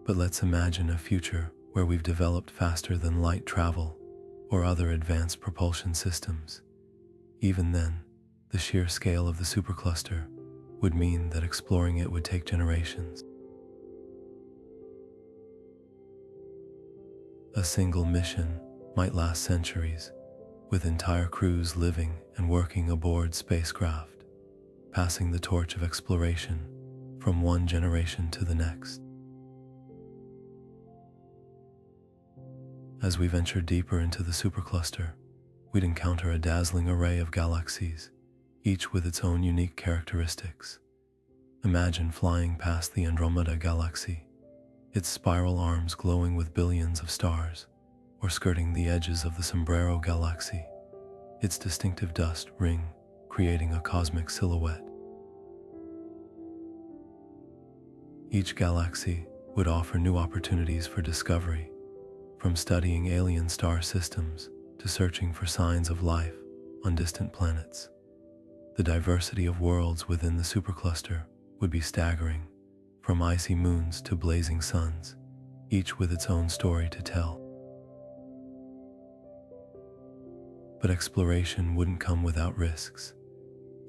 But let's imagine a future where we've developed faster than light travel or other advanced propulsion systems. Even then, the sheer scale of the supercluster would mean that exploring it would take generations. A single mission might last centuries, with entire crews living and working aboard spacecraft, passing the torch of exploration from one generation to the next. As we venture deeper into the supercluster, we'd encounter a dazzling array of galaxies, each with its own unique characteristics. Imagine flying past the Andromeda galaxy, its spiral arms glowing with billions of stars, or skirting the edges of the Sombrero galaxy, its distinctive dust ring creating a cosmic silhouette. Each galaxy would offer new opportunities for discovery, from studying alien star systems to searching for signs of life on distant planets. The diversity of worlds within the supercluster would be staggering, from icy moons to blazing suns, each with its own story to tell. But exploration wouldn't come without risks.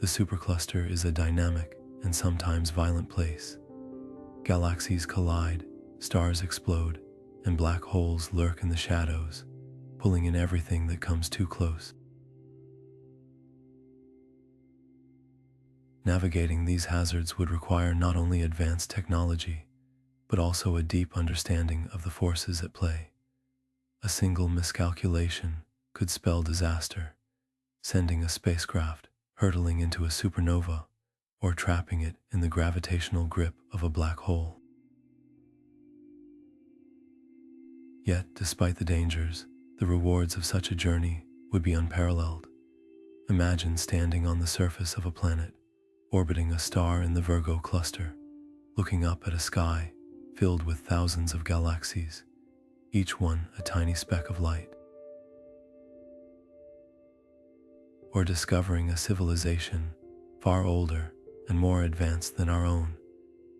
The supercluster is a dynamic and sometimes violent place. Galaxies collide, stars explode, and black holes lurk in the shadows, pulling in everything that comes too close. Navigating these hazards would require not only advanced technology, but also a deep understanding of the forces at play. A single miscalculation could spell disaster, sending a spacecraft hurtling into a supernova or trapping it in the gravitational grip of a black hole. Yet, despite the dangers, the rewards of such a journey would be unparalleled. Imagine standing on the surface of a planet, orbiting a star in the Virgo Cluster, looking up at a sky filled with thousands of galaxies, each one a tiny speck of light. Or discovering a civilization far older and more advanced than our own,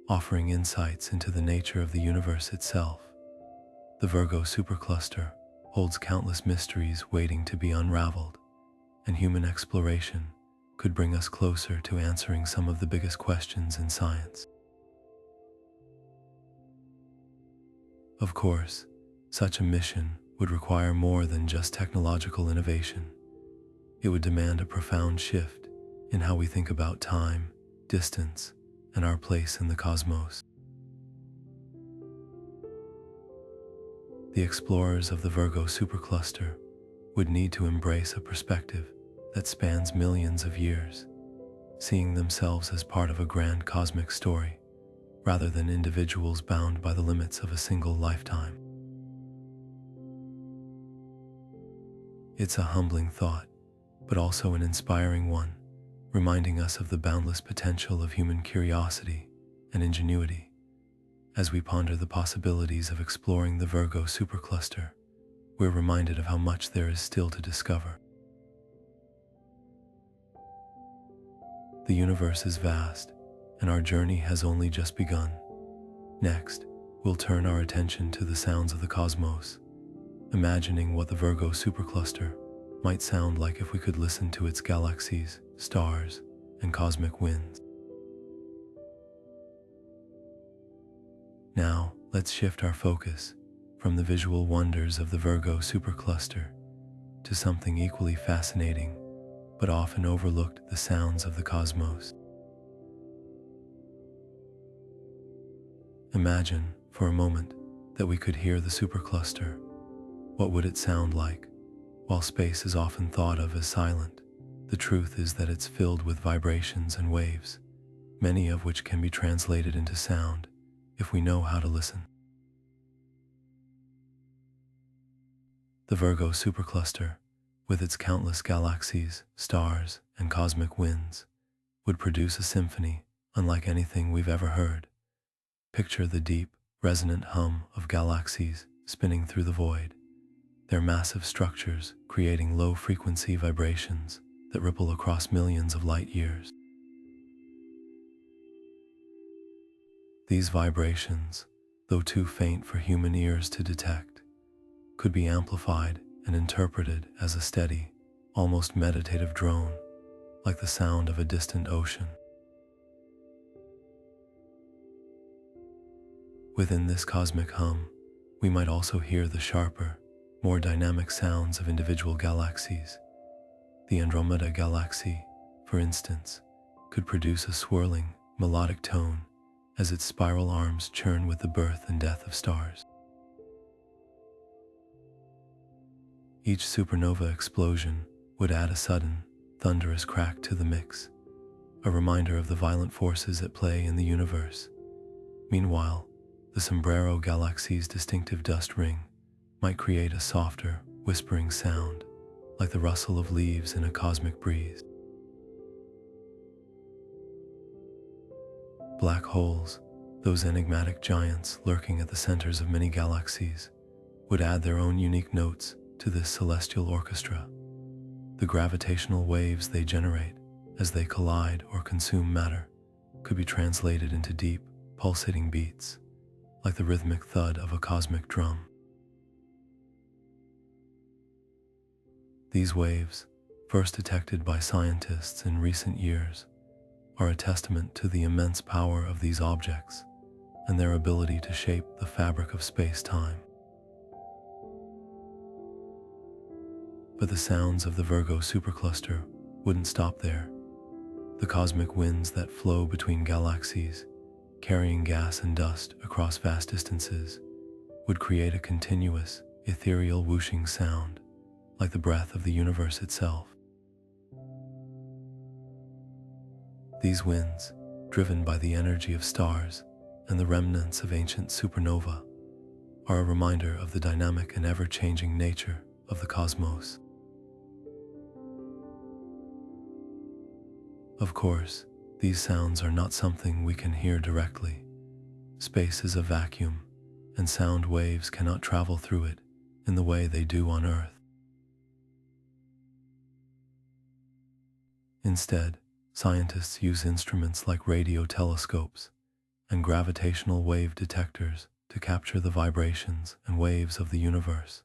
offering insights into the nature of the universe itself. The Virgo Supercluster holds countless mysteries waiting to be unraveled, and human exploration could bring us closer to answering some of the biggest questions in science. Of course, such a mission would require more than just technological innovation. It would demand a profound shift in how we think about time, distance, and our place in the cosmos. The explorers of the Virgo Supercluster would need to embrace a perspective that spans millions of years, seeing themselves as part of a grand cosmic story, rather than individuals bound by the limits of a single lifetime. It's a humbling thought, but also an inspiring one, reminding us of the boundless potential of human curiosity and ingenuity. As we ponder the possibilities of exploring the Virgo Supercluster, we're reminded of how much there is still to discover. The universe is vast, and our journey has only just begun. Next, we'll turn our attention to the sounds of the cosmos, imagining what the Virgo Supercluster might sound like if we could listen to its galaxies, stars, and cosmic winds. Now, let's shift our focus from the visual wonders of the Virgo Supercluster to something equally fascinating, but often overlooked: the sounds of the cosmos. Imagine, for a moment, that we could hear the supercluster. What would it sound like? While space is often thought of as silent, the truth is that it's filled with vibrations and waves, many of which can be translated into sound if we know how to listen. The Virgo Supercluster, with its countless galaxies, stars, and cosmic winds, would produce a symphony unlike anything we've ever heard. Picture the deep, resonant hum of galaxies spinning through the void, their massive structures creating low-frequency vibrations that ripple across millions of light years. These vibrations, though too faint for human ears to detect, could be amplified and interpreted as a steady, almost meditative drone, like the sound of a distant ocean. Within this cosmic hum, we might also hear the sharper, more dynamic sounds of individual galaxies. The Andromeda galaxy, for instance, could produce a swirling, melodic tone as its spiral arms churn with the birth and death of stars. Each supernova explosion would add a sudden, thunderous crack to the mix, a reminder of the violent forces at play in the universe. Meanwhile, the Sombrero Galaxy's distinctive dust ring might create a softer, whispering sound, like the rustle of leaves in a cosmic breeze. Black holes, Those enigmatic giants lurking at the centers of many galaxies would add their own unique notes to this celestial orchestra. The gravitational waves they generate as they collide or consume matter could be translated into deep, pulsating beats, like the rhythmic thud of a cosmic drum. These waves, first detected by scientists in recent years, are a testament to the immense power of these objects and their ability to shape the fabric of space-time. But the sounds of the Virgo Supercluster wouldn't stop there. The cosmic winds that flow between galaxies, carrying gas and dust across vast distances, would create a continuous, ethereal whooshing sound, like the breath of the universe itself. These winds, driven by the energy of stars and the remnants of ancient supernova, are a reminder of the dynamic and ever-changing nature of the cosmos. Of course, these sounds are not something we can hear directly. Space is a vacuum, and sound waves cannot travel through it in the way they do on Earth. Instead, scientists use instruments like radio telescopes and gravitational wave detectors to capture the vibrations and waves of the universe,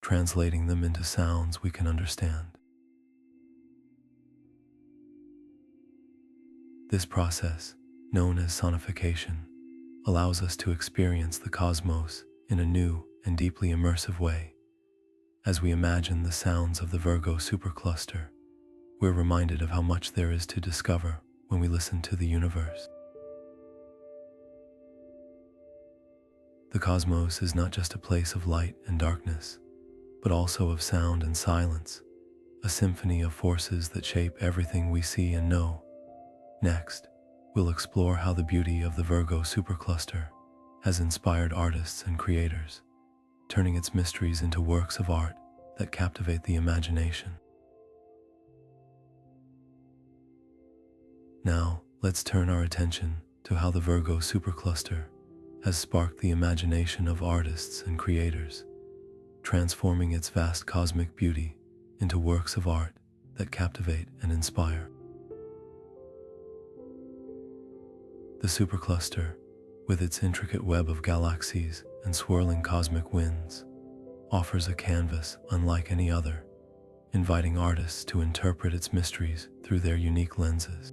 translating them into sounds we can understand. This process, known as sonification, allows us to experience the cosmos in a new and deeply immersive way. As we imagine the sounds of the Virgo Supercluster, we're reminded of how much there is to discover when we listen to the universe. The cosmos is not just a place of light and darkness, but also of sound and silence, a symphony of forces that shape everything we see and know. Next, we'll explore how the beauty of the Virgo Supercluster has inspired artists and creators, turning its mysteries into works of art that captivate the imagination. Now, let's turn our attention to how the Virgo Supercluster has sparked the imagination of artists and creators, transforming its vast cosmic beauty into works of art that captivate and inspire. The supercluster, with its intricate web of galaxies and swirling cosmic winds, offers a canvas unlike any other, inviting artists to interpret its mysteries through their unique lenses.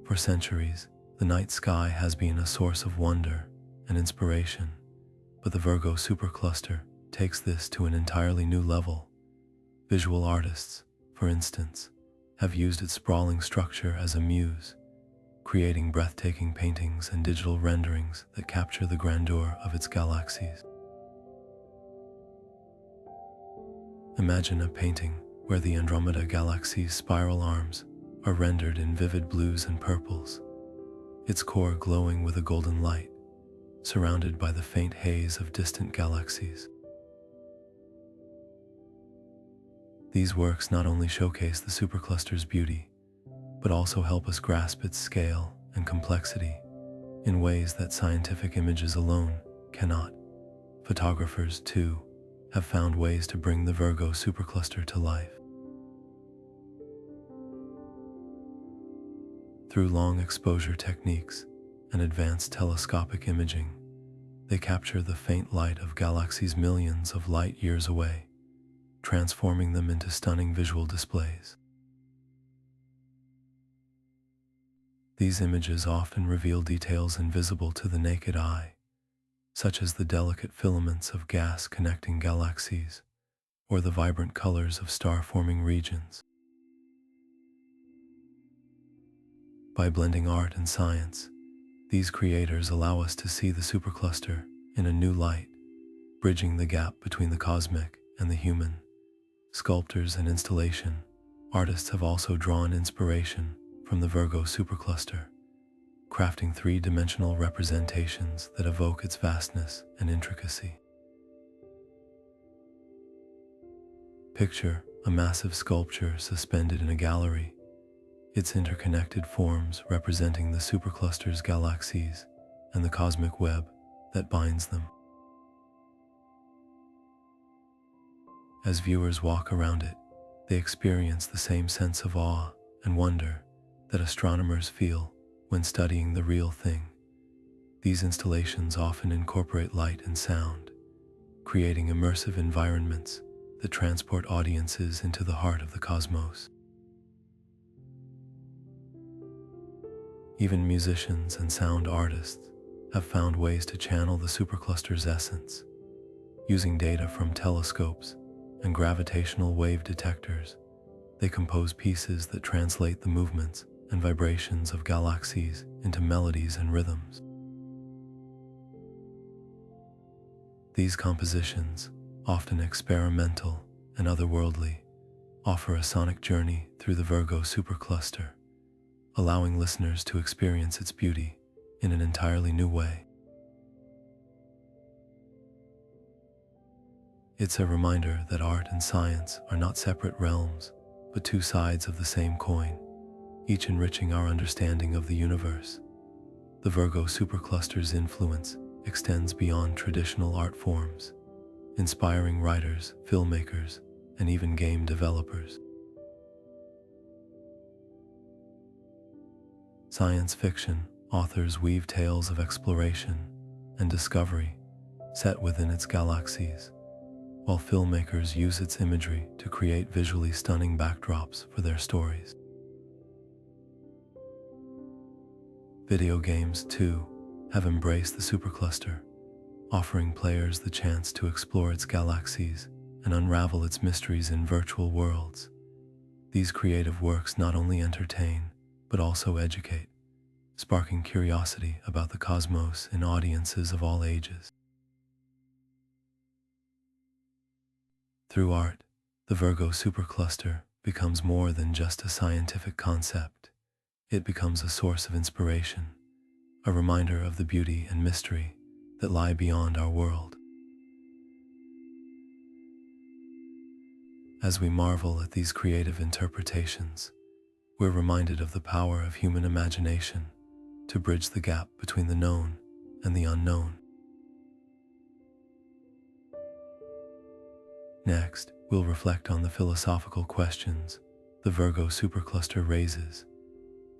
For centuries, the night sky has been a source of wonder and inspiration, but the Virgo Supercluster takes this to an entirely new level. Visual artists, for instance, have used its sprawling structure as a muse, creating breathtaking paintings and digital renderings that capture the grandeur of its galaxies. Imagine a painting where the Andromeda galaxy's spiral arms are rendered in vivid blues and purples, its core glowing with a golden light, surrounded by the faint haze of distant galaxies. These works not only showcase the supercluster's beauty, but also help us grasp its scale and complexity in ways that scientific images alone cannot. Photographers, too, have found ways to bring the Virgo Supercluster to life. Through long exposure techniques and advanced telescopic imaging, they capture the faint light of galaxies millions of light years away, transforming them into stunning visual displays. These images often reveal details invisible to the naked eye, such as the delicate filaments of gas connecting galaxies, or the vibrant colors of star-forming regions. By blending art and science, these creators allow us to see the supercluster in a new light, bridging the gap between the cosmic and the human. Sculptors and installation artists have also drawn inspiration from the Virgo Supercluster, crafting three-dimensional representations that evoke its vastness and intricacy. Picture a massive sculpture suspended in a gallery, its interconnected forms representing the supercluster's galaxies and the cosmic web that binds them. As viewers walk around it, they experience the same sense of awe and wonder that astronomers feel when studying the real thing. These installations often incorporate light and sound, creating immersive environments that transport audiences into the heart of the cosmos. Even musicians and sound artists have found ways to channel the supercluster's essence. Using data from telescopes and gravitational wave detectors, they compose pieces that translate the movements and vibrations of galaxies into melodies and rhythms. These compositions, often experimental and otherworldly, offer a sonic journey through the Virgo Supercluster, allowing listeners to experience its beauty in an entirely new way. It's a reminder that art and science are not separate realms, but two sides of the same coin, each enriching our understanding of the universe. The Virgo Supercluster's influence extends beyond traditional art forms, inspiring writers, filmmakers, and even game developers. Science fiction authors weave tales of exploration and discovery set within its galaxies, while filmmakers use its imagery to create visually stunning backdrops for their stories. Video games, too, have embraced the supercluster, offering players the chance to explore its galaxies and unravel its mysteries in virtual worlds. These creative works not only entertain, but also educate, sparking curiosity about the cosmos in audiences of all ages. Through art, the Virgo Supercluster becomes more than just a scientific concept. It becomes a source of inspiration, a reminder of the beauty and mystery that lie beyond our world. As we marvel at these creative interpretations, we're reminded of the power of human imagination to bridge the gap between the known and the unknown. Next, we'll reflect on the philosophical questions the Virgo Supercluster raises,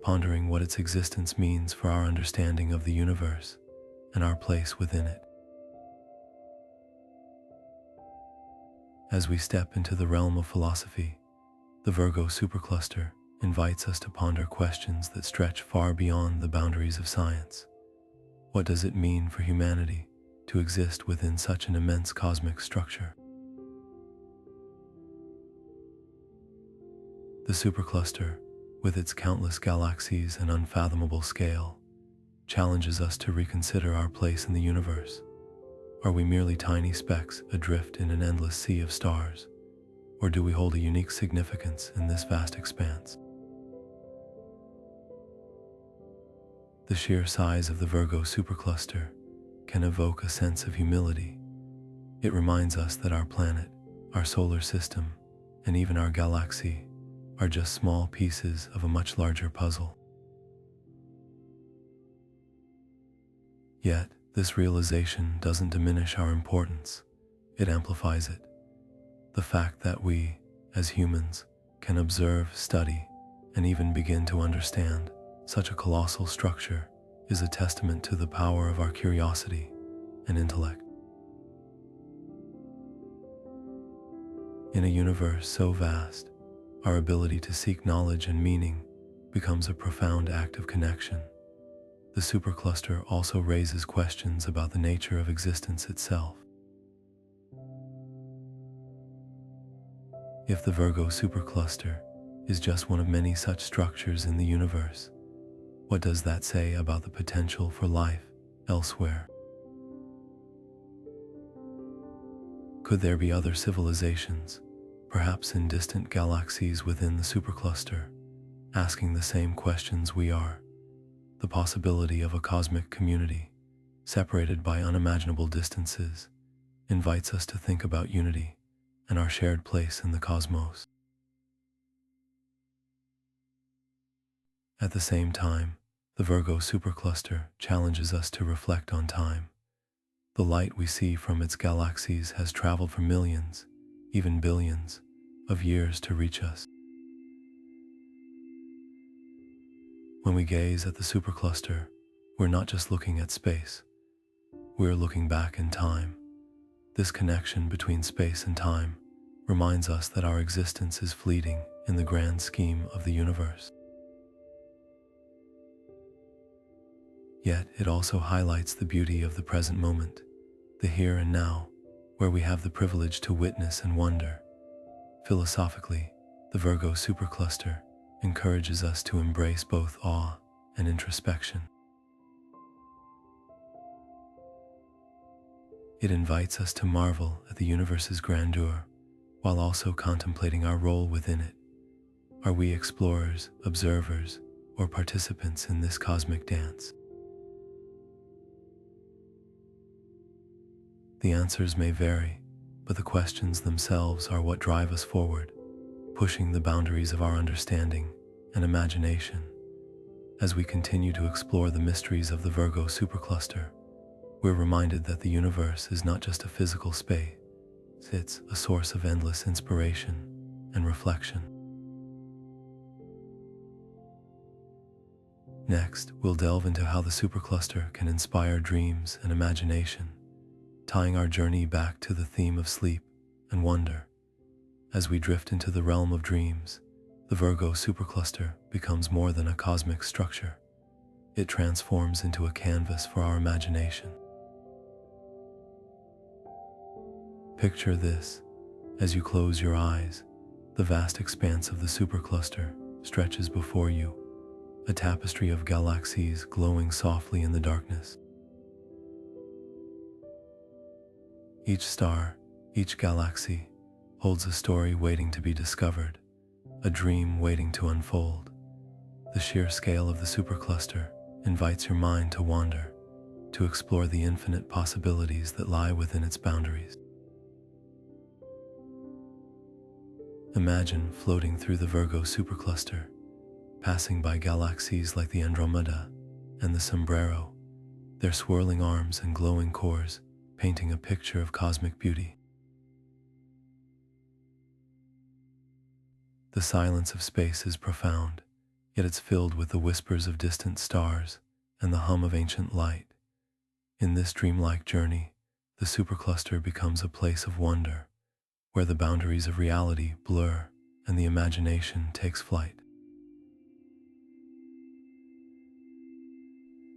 pondering what its existence means for our understanding of the universe and our place within it. As we step into the realm of philosophy, the Virgo Supercluster invites us to ponder questions that stretch far beyond the boundaries of science. What does it mean for humanity to exist within such an immense cosmic structure? The supercluster, with its countless galaxies and unfathomable scale, challenges us to reconsider our place in the universe. Are we merely tiny specks adrift in an endless sea of stars, or do we hold a unique significance in this vast expanse? The sheer size of the Virgo Supercluster can evoke a sense of humility. It reminds us that our planet, our solar system, and even our galaxy are just small pieces of a much larger puzzle. Yet, this realization doesn't diminish our importance, it amplifies it. The fact that we, as humans, can observe, study, and even begin to understand such a colossal structure is a testament to the power of our curiosity and intellect. In a universe so vast, our ability to seek knowledge and meaning becomes a profound act of connection. The supercluster also raises questions about the nature of existence itself. If the Virgo Supercluster is just one of many such structures in the universe, what does that say about the potential for life elsewhere? Could there be other civilizations, perhaps in distant galaxies within the supercluster, asking the same questions we are? The possibility of a cosmic community, separated by unimaginable distances, invites us to think about unity and our shared place in the cosmos. At the same time, the Virgo Supercluster challenges us to reflect on time. The light we see from its galaxies has traveled for millions, even billions, of years to reach us. When we gaze at the supercluster, we're not just looking at space, we're looking back in time. This connection between space and time reminds us that our existence is fleeting in the grand scheme of the universe. Yet it also highlights the beauty of the present moment, the here and now, where we have the privilege to witness and wonder. Philosophically, the Virgo Supercluster encourages us to embrace both awe and introspection. It invites us to marvel at the universe's grandeur while also contemplating our role within it. Are we explorers, observers, or participants in this cosmic dance? The answers may vary, but the questions themselves are what drive us forward, pushing the boundaries of our understanding and imagination. As we continue to explore the mysteries of the Virgo Supercluster, we're reminded that the universe is not just a physical space, it's a source of endless inspiration and reflection. Next, we'll delve into how the supercluster can inspire dreams and imagination, tying our journey back to the theme of sleep and wonder. As we drift into the realm of dreams, the Virgo Supercluster becomes more than a cosmic structure. It transforms into a canvas for our imagination. Picture this: as you close your eyes, the vast expanse of the supercluster stretches before you, a tapestry of galaxies glowing softly in the darkness. Each star, each galaxy, holds a story waiting to be discovered, a dream waiting to unfold. The sheer scale of the supercluster invites your mind to wander, to explore the infinite possibilities that lie within its boundaries. Imagine floating through the Virgo Supercluster, passing by galaxies like the Andromeda and the Sombrero, their swirling arms and glowing cores painting a picture of cosmic beauty. The silence of space is profound, yet it's filled with the whispers of distant stars and the hum of ancient light. In this dreamlike journey, the supercluster becomes a place of wonder, where the boundaries of reality blur and the imagination takes flight.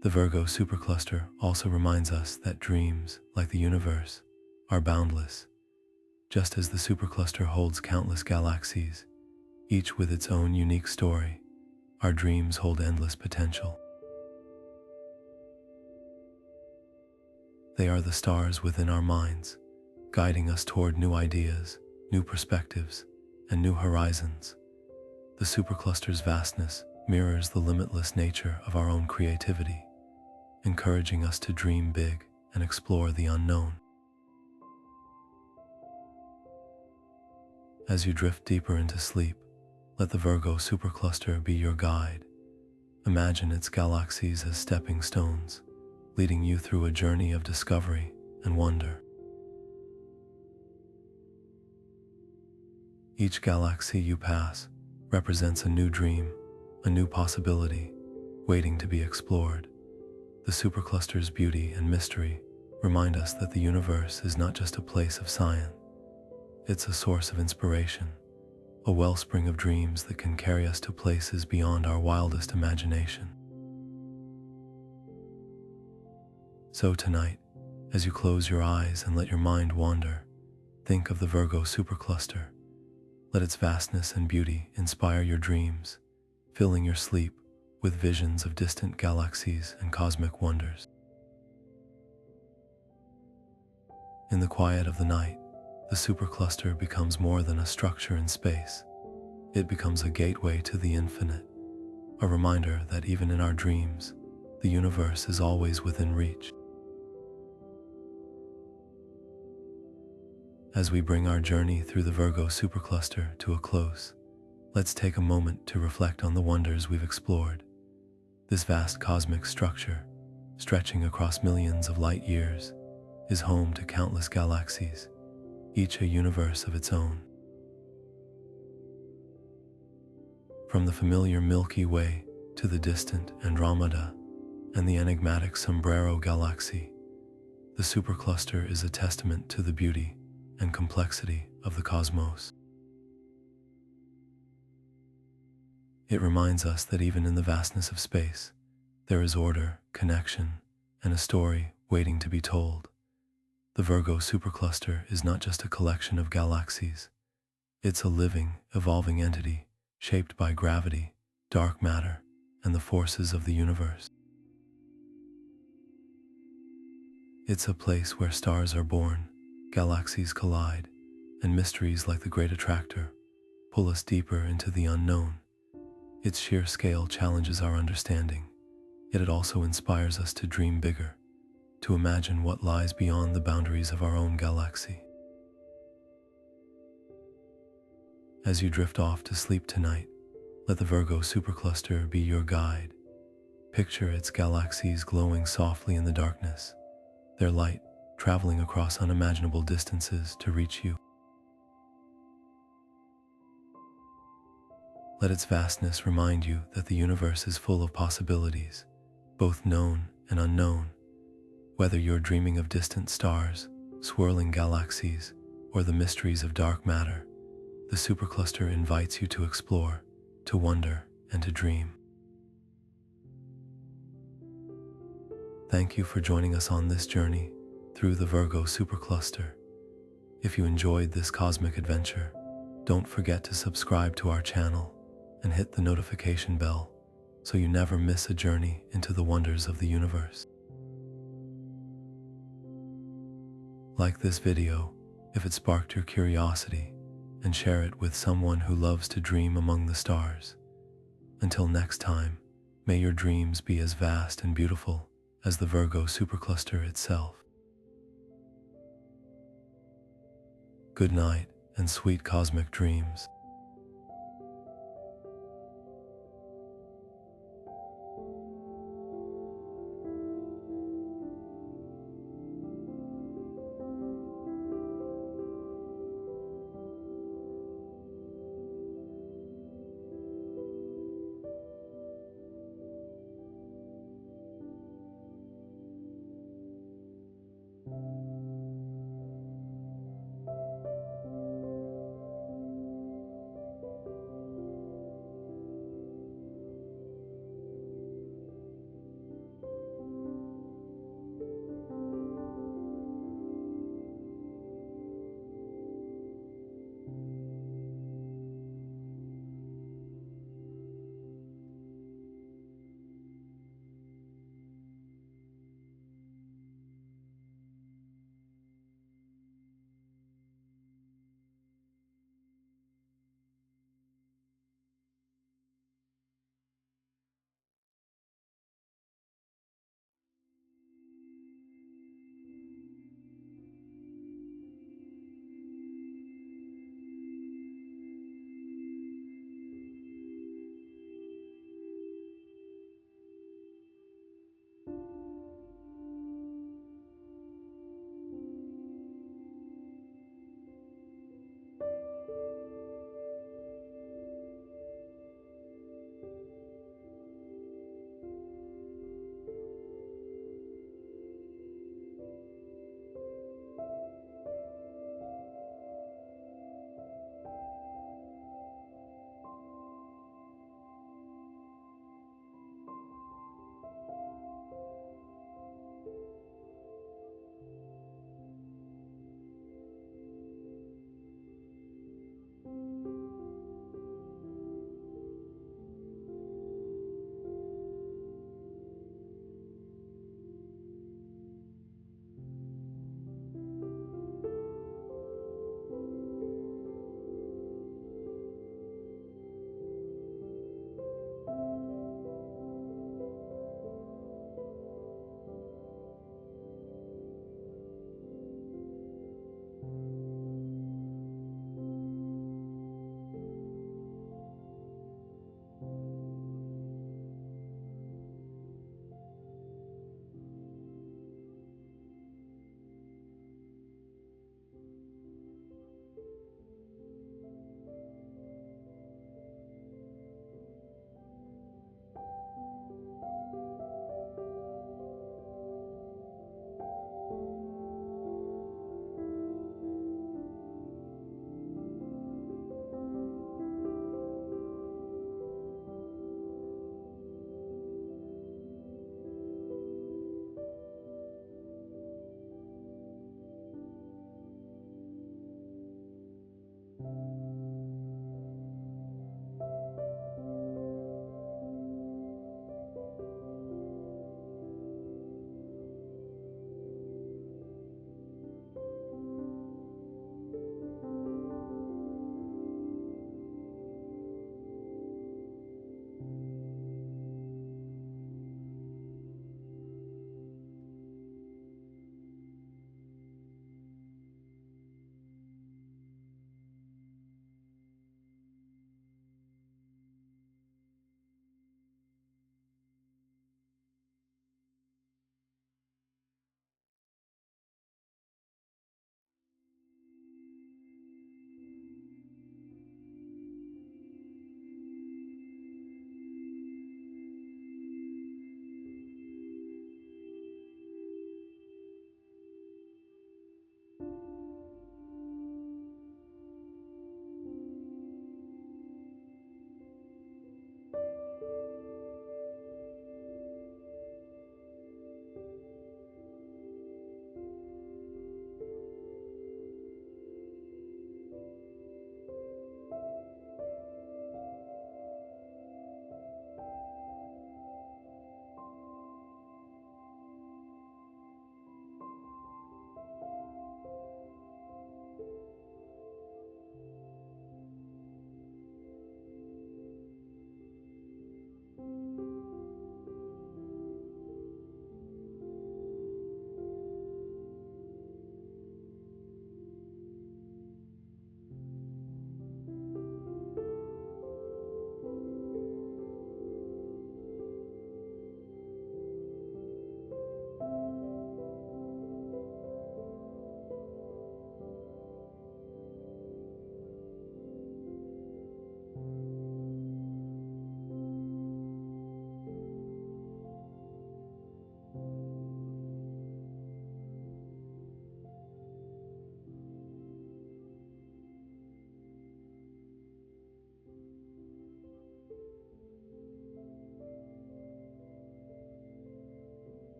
The Virgo Supercluster also reminds us that dreams, like the universe, are boundless. Just as the supercluster holds countless galaxies, each with its own unique story, our dreams hold endless potential. They are the stars within our minds, guiding us toward new ideas, new perspectives, and new horizons. The supercluster's vastness mirrors the limitless nature of our own creativity, encouraging us to dream big and explore the unknown. As you drift deeper into sleep, let the Virgo Supercluster be your guide. Imagine its galaxies as stepping stones, leading you through a journey of discovery and wonder. Each galaxy you pass represents a new dream, a new possibility, waiting to be explored. The supercluster's beauty and mystery remind us that the universe is not just a place of science, it's a source of inspiration, a wellspring of dreams that can carry us to places beyond our wildest imagination. So tonight, as you close your eyes and let your mind wander, think of the Virgo Supercluster. Let its vastness and beauty inspire your dreams, filling your sleep with visions of distant galaxies and cosmic wonders. In the quiet of the night, the supercluster becomes more than a structure in space. It becomes a gateway to the infinite, a reminder that even in our dreams, the universe is always within reach. As we bring our journey through the Virgo Supercluster to a close, let's take a moment to reflect on the wonders we've explored. This vast cosmic structure, stretching across millions of light years, is home to countless galaxies, each a universe of its own. From the familiar Milky Way to the distant Andromeda and the enigmatic Sombrero Galaxy, the supercluster is a testament to the beauty and complexity of the cosmos. It reminds us that even in the vastness of space, there is order, connection, and a story waiting to be told. The Virgo Supercluster is not just a collection of galaxies. It's a living, evolving entity shaped by gravity, dark matter, and the forces of the universe. It's a place where stars are born, galaxies collide, and mysteries like the Great Attractor pull us deeper into the unknown. Its sheer scale challenges our understanding, yet it also inspires us to dream bigger, to imagine what lies beyond the boundaries of our own galaxy. As you drift off to sleep tonight, let the Virgo Supercluster be your guide. Picture its galaxies glowing softly in the darkness, their light traveling across unimaginable distances to reach you. Let its vastness remind you that the universe is full of possibilities, both known and unknown. Whether you're dreaming of distant stars, swirling galaxies, or the mysteries of dark matter, the supercluster invites you to explore, to wonder, and to dream. Thank you for joining us on this journey through the Virgo Supercluster. If you enjoyed this cosmic adventure, don't forget to subscribe to our channel and hit the notification bell so you never miss a journey into the wonders of the universe. Like this video if it sparked your curiosity, and share it with someone who loves to dream among the stars. Until next time, may your dreams be as vast and beautiful as the Virgo Supercluster itself. Good night and sweet cosmic dreams.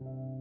you.